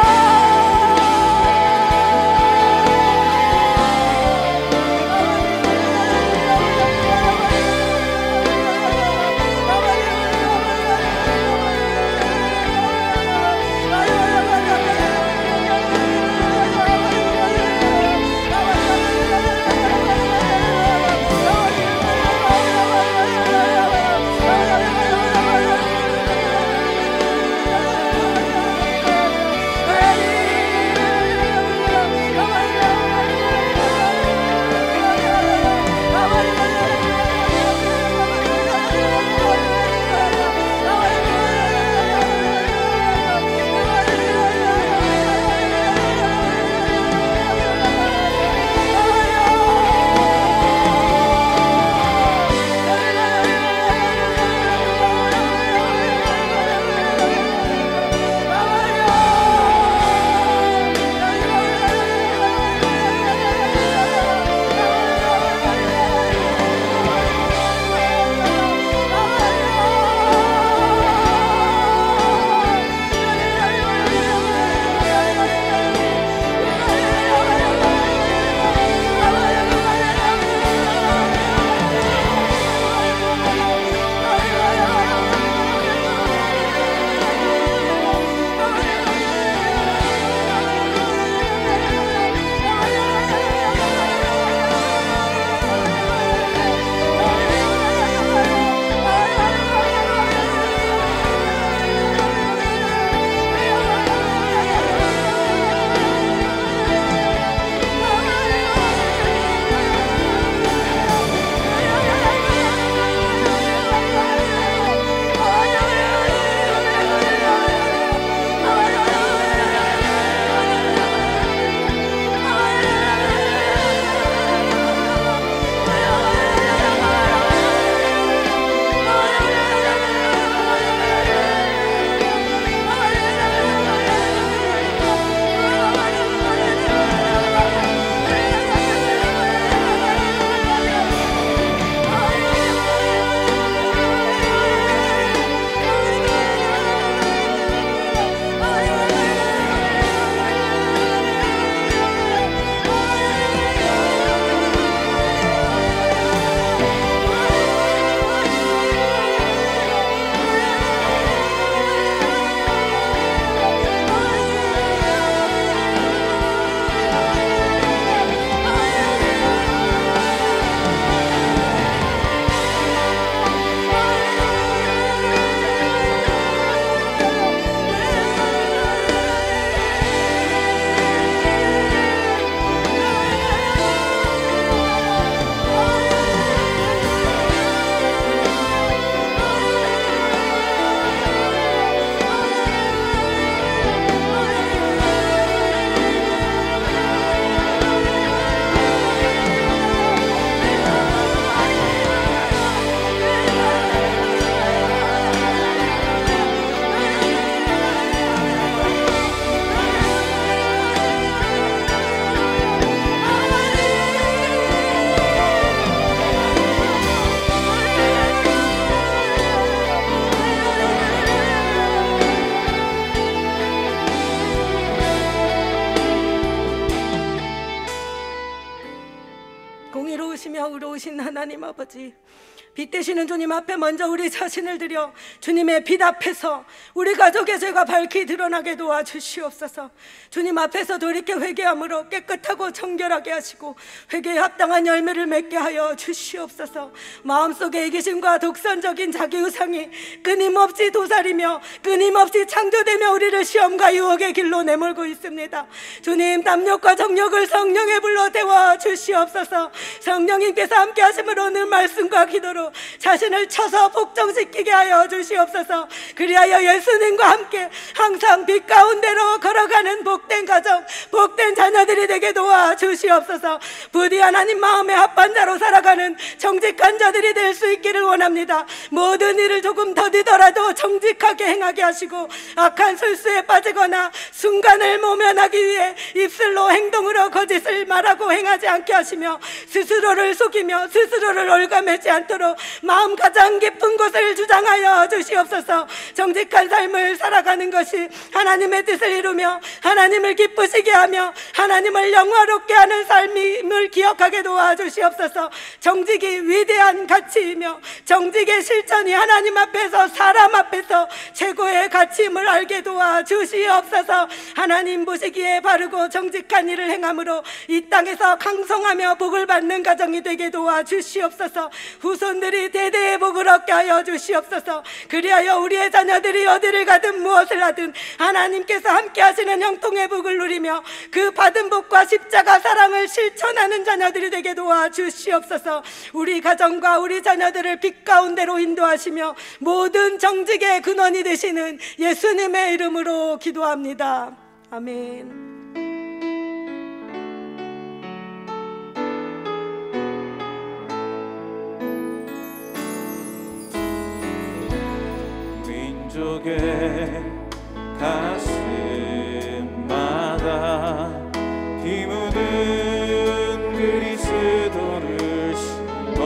의로우신 하나님 아버지, 빛 되시는 주님 앞에 먼저 우리 자신을 드려 주님의 빛 앞에서 우리 가족의 죄가 밝히 드러나게 도와주시옵소서. 주님 앞에서 돌이켜 회개함으로 깨끗하고 정결하게 하시고 회개에 합당한 열매를 맺게 하여 주시옵소서. 마음속에 이기심과 독선적인 자기의상이 끊임없이 도사리며 끊임없이 창조되며 우리를 시험과 유혹의 길로 내몰고 있습니다. 주님, 탐욕과 정욕을 성령의 불로 태워 주시옵소서. 성령님께서 함께 하심으로 늘 말씀과 기도로 자신을 쳐서 복종시키게 하여 주시옵소서. 그리하여 예수님과 함께 항상 빛 가운데로 걸어가는 복된 가정, 복된 자녀들이 되게 도와주시옵소서. 부디 하나님 마음에 합한 자로 살아가는 정직한 자들이 될 수 있기를 원합니다. 모든 일을 조금 더디더라도 정직하게 행하게 하시고 악한 술수에 빠지거나 순간을 모면하기 위해 입술로 행동으로 거짓을 말하고 행하지 않게 하시며 스스로를 속이며 스스로를 올가매지 않도록 마음 가장 깊은 곳을 주장하여 주시옵소서. 정직한 삶을 살아가는 것이 하나님의 뜻을 이루며 하나님을 기쁘시게 하며 하나님을 영화롭게 하는 삶임을 기억하게 도와주시옵소서. 정직이 위대한 가치이며 정직의 실천이 하나님 앞에서 사람 앞에서 최고의 가치임을 알게 도와주시옵소서. 하나님 보시기에 바르고 정직한 일을 행함으로 이 땅에서 강성하며 복을 받는 가정이 되게 도와주시옵소서. 후손들이 대대의 복을 얻게 하여 주시옵소서. 그리하여 우리의 자녀들이 어디를 가든 무엇을 하든 하나님께서 함께 하시는 형통의 복을 누리며 그 받은 복과 십자가 사랑을 실천하는 자녀들이 되게 도와주시옵소서. 우리 가정과 우리 자녀들을 빛 가운데로 인도하시며 모든 정직의 근원이 되시는 예수님의 이름으로 기도합니다. 아멘. 민족의 가슴마다 피 묻은 그리스도를 심어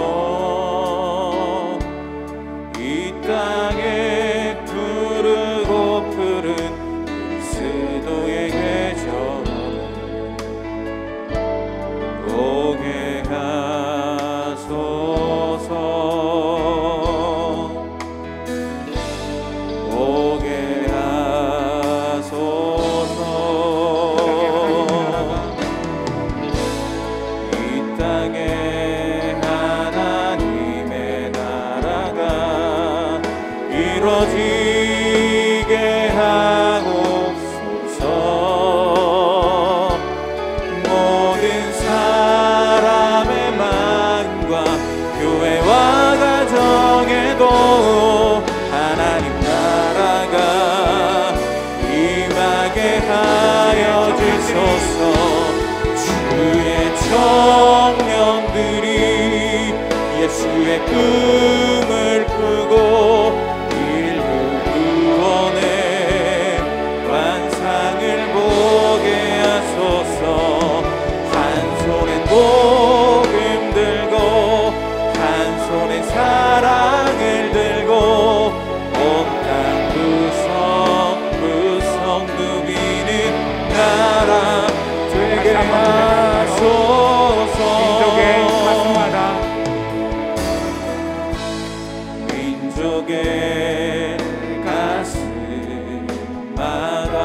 이 땅에 푸르고 푸른 그리스도의 계절을 보게 하소서. 이루어지게 하옵소서. 모든 사람의 마음과 교회와 가정에도 하나님 나라가 임하게 하여 주소서. 주의 청년들이 예수의 꿈을 꾸고 복음 들고 한 손에 사랑을 들고 온 땅 구성 누비는 나라 되게 하소서. 민족의 가슴마다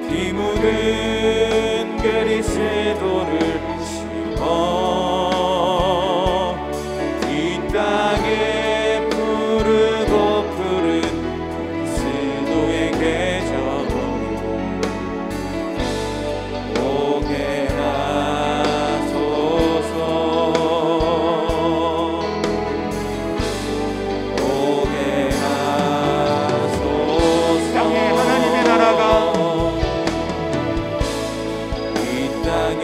피 묻은 그리스도를 이 땅에 푸르고 푸른 그리스도의 계절을 보게 하소서. 보게 하소서. 땅에 하나님의 나라가 이 땅에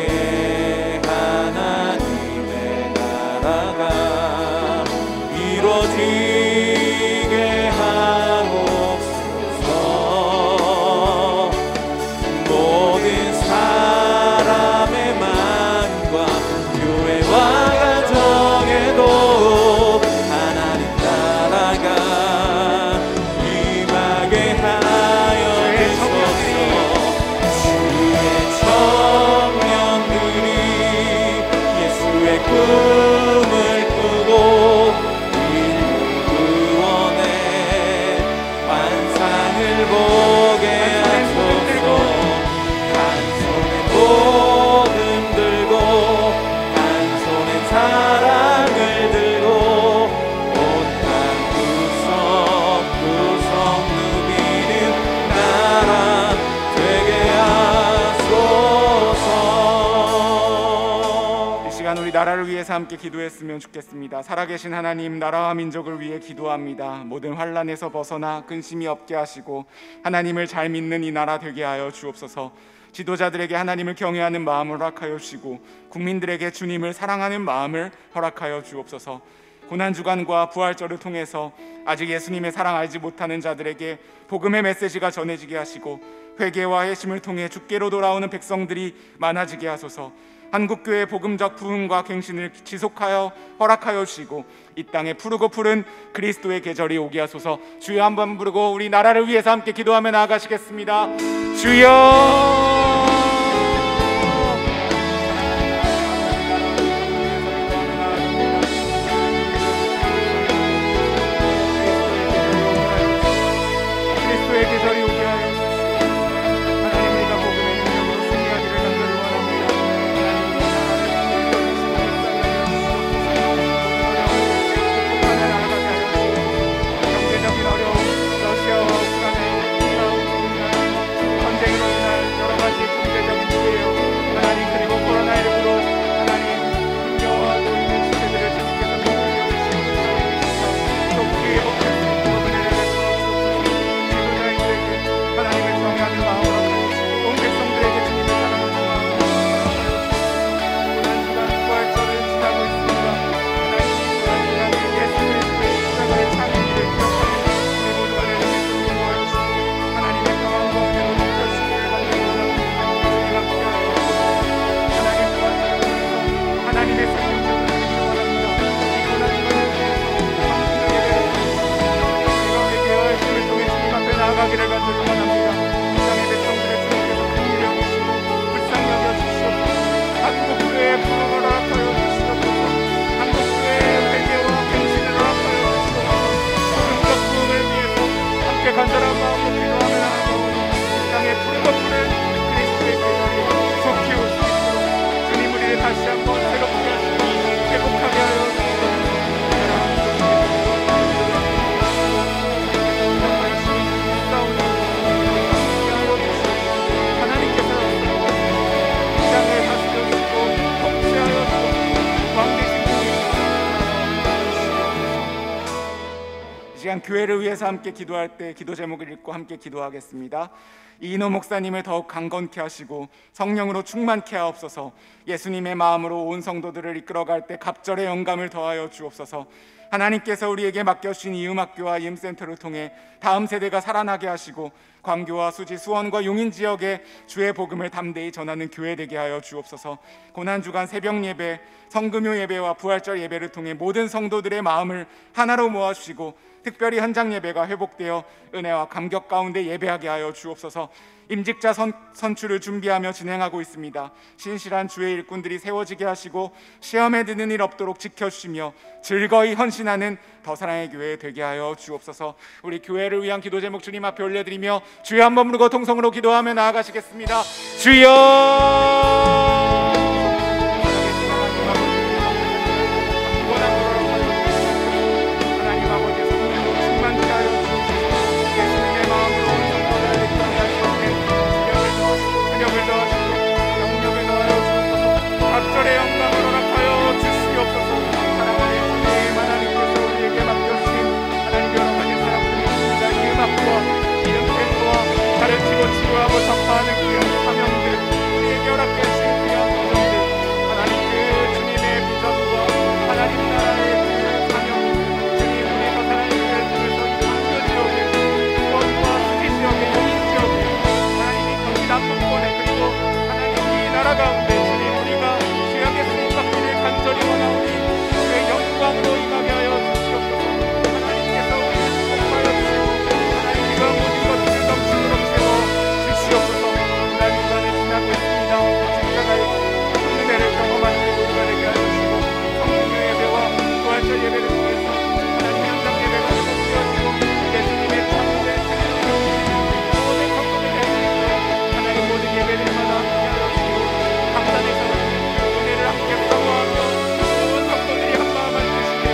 시간 우리 나라를 위해서 함께 기도했으면 좋겠습니다. 살아계신 하나님, 나라와 민족을 위해 기도합니다. 모든 환난에서 벗어나 근심이 없게 하시고 하나님을 잘 믿는 이 나라 되게 하여 주옵소서. 지도자들에게 하나님을 경외하는 마음을 허락하여 주시고 국민들에게 주님을 사랑하는 마음을 허락하여 주옵소서. 고난주간과 부활절을 통해서 아직 예수님의 사랑 알지 못하는 자들에게 복음의 메시지가 전해지게 하시고 회개와 회심을 통해 주께로 돌아오는 백성들이 많아지게 하소서. 한국교회의 복음적 부흥과 갱신을 지속하여 허락하여 주시고 이 땅에 푸르고 푸른 그리스도의 계절이 오게 하소서. 주여 한번 부르고 우리 나라를 위해서 함께 기도하며 나아가시겠습니다. 주여. 그리스도의 계절이 오게 하여 주시고 하나님 우리가 복음의 능력으로 승리하기를 간절히 원합니다. 경제적인 어려움, 러시아와 우크라이나 전쟁으로 인한 여러 가지 경제적인 피해, 하나님 그리고 코로나19로 하나님 힘겨워하고 있는 시대들을 주님께서 긍휼히 여기시고 속히 회복할 수 있도록 은혜를 베풀어 지도자들에게 하나님을 경외하는 마음으로 가르치고 온 백성들에게 주님의 사랑을 통하여 고난주간 부활절을 지나고 있습니다. 하나님 고난주간에 예수 그리스도의 십자가의 참의를 기억하는 우리 모두가 되는 것으로 도와주시고 하나님의 평안과 은혜로 펼치기를 간절히 원합니다. 주님 함께하여 하나님 도와주셔서 하나님의 생명을 드리기 원합니다. 이 고난주간을 통해서 성신의 예배를 우리가 회개와 회심을 통해 주님 앞에 나아가기를 간절히 원합니다. 이 땅의 백성들의 주님께서 긍휼히 여기시고 불쌍히 여겨주시옵소서. 한국교회의 부흥을 허락하여 주시옵소서. 한국교회의 회개와 갱신을 허락하여 주시옵소서. 복음적 부흥을 위해서 함께 간절한 마음으로 기도하며 나아가오니 이 땅에 푸르고 푸른 그리스도의 계절이 속히 올 수 있도록 주님 우리를 다시 한번 새롭게 하시고 회복하게 하여 주시옵소서. 하나님께서 이 땅을 다스려주시고 통치하여 주옵소서. 왕되신 주님, 이 시간 교회를 위해서 함께 기도할 때 기도 제목을 읽고 함께 기도하겠습니다. 이인호 목사님을 더욱 강건케 하시고 성령으로 충만케 하옵소서. 예수님의 마음으로 온 성도들을 이끌어갈 때 갑절의 영감을 더하여 주옵소서. 하나님께서 우리에게 맡겨주신 이 음악교와 이음센터를 통해 다음 세대가 살아나게 하시고 광교와 수지, 수원과 용인 지역에 주의 복음을 담대히 전하는 교회 되게 하여 주옵소서. 고난주간 새벽 예배, 성금요 예배와 부활절 예배를 통해 모든 성도들의 마음을 하나로 모아주시고 특별히 현장 예배가 회복되어 은혜와 감격 가운데 예배하게 하여 주옵소서. 임직자 선출을 준비하며 진행하고 있습니다. 신실한 주의 일꾼들이 세워지게 하시고 시험에 드는 일 없도록 지켜주시며 즐거이 헌신하는 더 사랑의 교회 되게 하여 주옵소서. 우리 교회를 위한 기도 제목 주님 앞에 올려드리며 주여 한번 부르고 통성으로 기도하며 나아가시겠습니다. 주여. 각절의 영광을 허락하여 주시옵소서. 사랑하는 주님, 하나님께서 우리에게 맡겨주신 하나님 여러 가지 사람들이 있습니다. 이 음악과 이름센터와 가르치고 치료하고 전파하는 귀한 사명들, 우리에게 허락해 주신 귀한 도전들, 하나님 그 주님의 비전과 하나님 나라의 그 사명, 주님 우리 더 사랑의 교회를 통해서 이 광교 지역에, 수원과 수지 지역에, 용인 지역에, 하나님이 경기 남동권에 그리고 하나님 이 나라 가운데 간절히 원하오니 주의 영광으로 임하게 하여 주시옵소서. 하나님께서 우리를 축복하여 주시고 하나님과 모든 것들을 넘치도록 채워 주시옵소서. 고난주간을 지나고 있습니다. 십자가의 은혜를 경험하는 우리 모두가 되게 하여 주시고 성령 예배와 부활절 예배를 통해서 하나님 현장 예배가 회복되어지고 예수님의 참된 모든 성도들 하나님 모든 예배들마다 함께 하여 주시고 강단에서 은혜를 함께 사모하며 모든 성도들이 한마음 한 뜻이며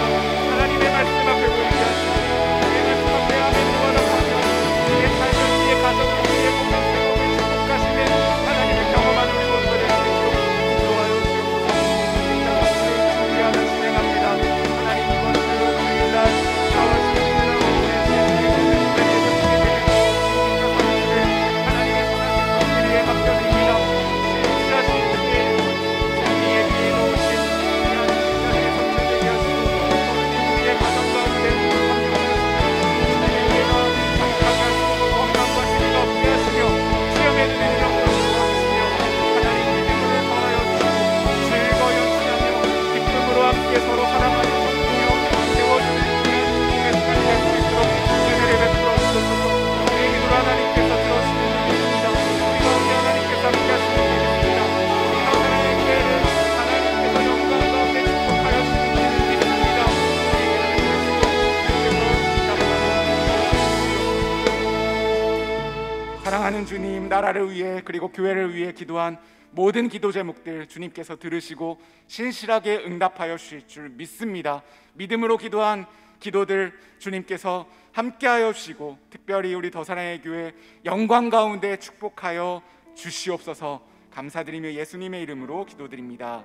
나라를 위해 그리고 교회를 위해 기도한 모든 기도 제목들 주님께서 들으시고 신실하게 응답하여 주실 줄 믿습니다. 믿음으로 기도한 기도들 주님께서 함께하여 주시고 특별히 우리 더사랑의 교회 영광 가운데 축복하여 주시옵소서. 감사드리며 예수님의 이름으로 기도드립니다.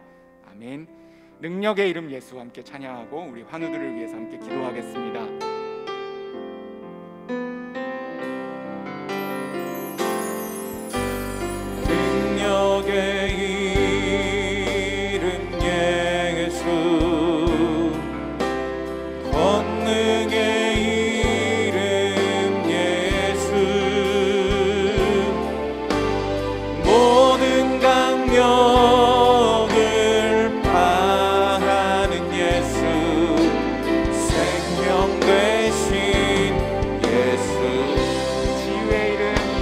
아멘. 능력의 이름 예수 함께 찬양하고 우리 환우들을 위해서 함께 기도하겠습니다. 능력의 이름 예수, 권능의 이름 예수, 모든 강력을 파하는 예수, 생명 되신 예수, 치유의 이름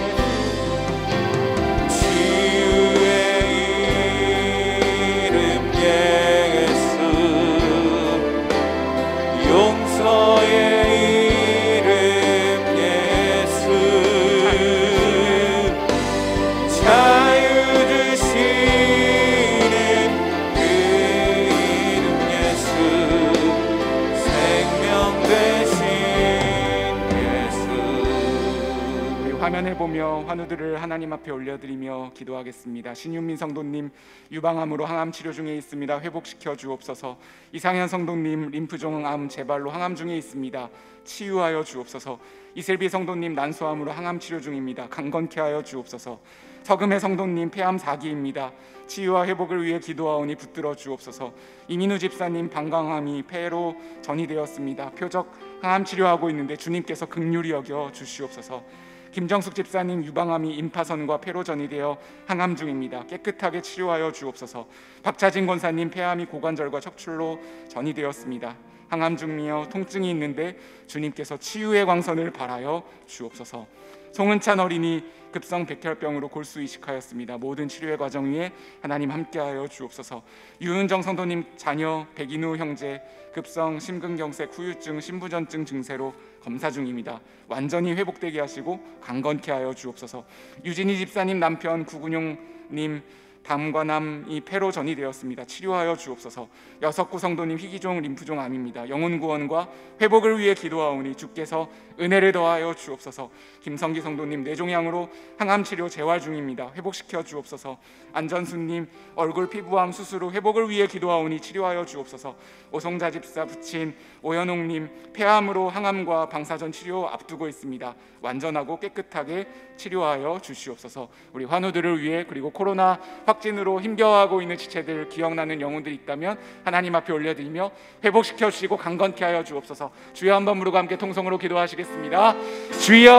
화면을 보며 환우들을 하나님 앞에 올려드리며 기도하겠습니다. 신윤민 성도님 유방암으로 항암 치료 중에 있습니다. 회복시켜 주옵소서. 이상현 성도님 림프종암 재발로 항암 중에 있습니다. 치유하여 주옵소서. 이슬비 성도님 난소암으로 항암 치료 중입니다. 강건케 하여 주옵소서. 서금의 성도님 폐암 4기입니다. 치유와 회복을 위해 기도하오니 붙들어 주옵소서. 이민우 집사님 방광암이 폐로 전이되었습니다. 표적 항암 치료하고 있는데 주님께서 긍휼히 여겨 주시옵소서. 김정숙 집사님 유방암이 임파선과 폐로 전이되어 항암 중입니다. 깨끗하게 치료하여 주옵소서. 박차진 권사님 폐암이 고관절과 척출로 전이되었습니다. 항암 중이며 통증이 있는데 주님께서 치유의 광선을 발하여 주옵소서. 송은찬 어린이 급성 백혈병으로 골수 이식하였습니다. 모든 치료의 과정 위에 하나님 함께하여 주옵소서. 유은정 성도님 자녀 백인우 형제 급성 심근경색 후유증 신부전증 증세로 검사 중입니다. 완전히 회복되게 하시고 강건케 하여 주옵소서. 유진희 집사님 남편 구근용님 담과 남이 폐로 전이되었습니다. 치료하여 주옵소서. 여석구 성도님 희귀종 림프종 암입니다. 영혼 구원과 회복을 위해 기도하오니 주께서 은혜를 더하여 주옵소서. 김성기 성도님 뇌종양으로 항암 치료 재활 중입니다. 회복시켜 주옵소서. 안전수님 얼굴 피부암 수술 후 회복을 위해 기도하오니 치료하여 주옵소서. 오송자 집사 부친 오연옥님 폐암으로 항암과 방사선 치료 앞두고 있습니다. 완전하고 깨끗하게 치료하여 주시옵소서. 우리 환우들을 위해 그리고 코로나 확진으로 힘겨워하고 있는 지체들 기억나는 영혼들이 있다면 하나님 앞에 올려드리며 회복시켜 주시고 강건케 하여 주옵소서. 주여 한번 부르고 함께 통성으로 기도하시겠습니다. 주여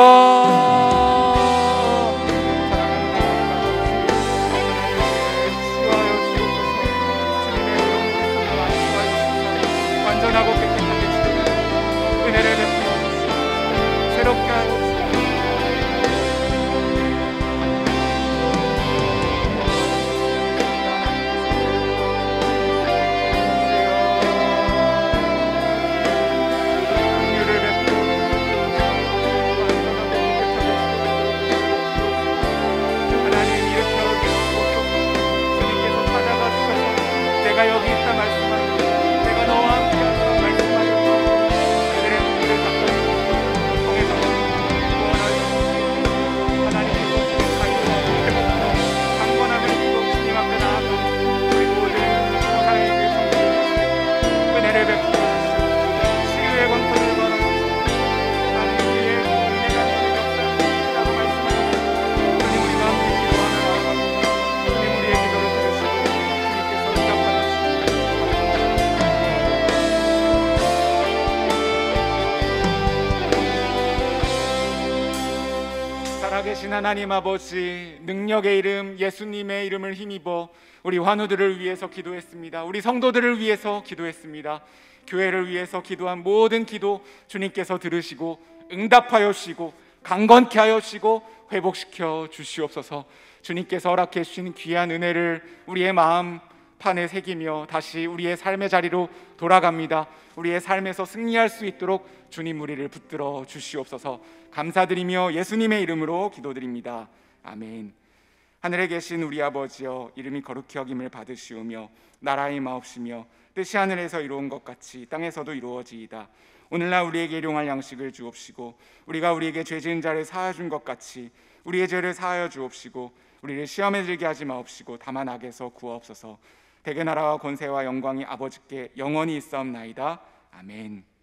완전하고 깨끗하게 치료해 은혜를 베풀어 주시옵소서. 새롭게 하여 주시옵소서. 내가 여기 있다 말씀하고 내가 너와 함께 하다 말씀하고 그들의 문제를 닦아주시고 통해서 구원하여 하나님께서 주신 자유와 회복과 강건함을 입고 주님 앞에 나아가 우리 모든 세상의 그 성도들 은혜를 베풀어 주시고 치유의 광선을 바라주시고 하나님 우리의 은혜가 주의 역사라고 말씀하셨습니다. 주님 우리가 함께 기도하며 나아갑니다. 주님 우리의 기도를 들으시고 주님께서 응답하여 살아계신 하나님 아버지 능력의 이름 예수님의 이름을 힘입어 우리 환우들을 위해서 기도했습니다. 우리 성도들을 위해서 기도했습니다. 교회를 위해서 기도한 모든 기도 주님께서 들으시고 응답하여 주시고 강건케 하여 주시고 회복시켜 주시옵소서. 주님께서 허락해 주신 귀한 은혜를 우리의 마음 판에 새기며 다시 우리의 삶의 자리로 돌아갑니다. 우리의 삶에서 승리할 수 있도록 주님 우리를 붙들어 주시옵소서. 감사드리며 예수님의 이름으로 기도드립니다. 아멘. 하늘에 계신 우리 아버지여, 이름이 거룩히 여김을 받으시오며 나라의 임하옵시며 뜻이 하늘에서 이루은 것 같이 땅에서도 이루어지이다. 오늘날 우리에게 일용할 양식을 주옵시고 우리가 우리에게 죄 지은 자를 사하여 준 것 같이 우리의 죄를 사하여 주옵시고 우리를 시험에 들게 하지 마옵시고 다만 악에서 구하옵소서. 대개 나라와 권세와 영광이 아버지께 영원히 있사옵나이다. 아멘.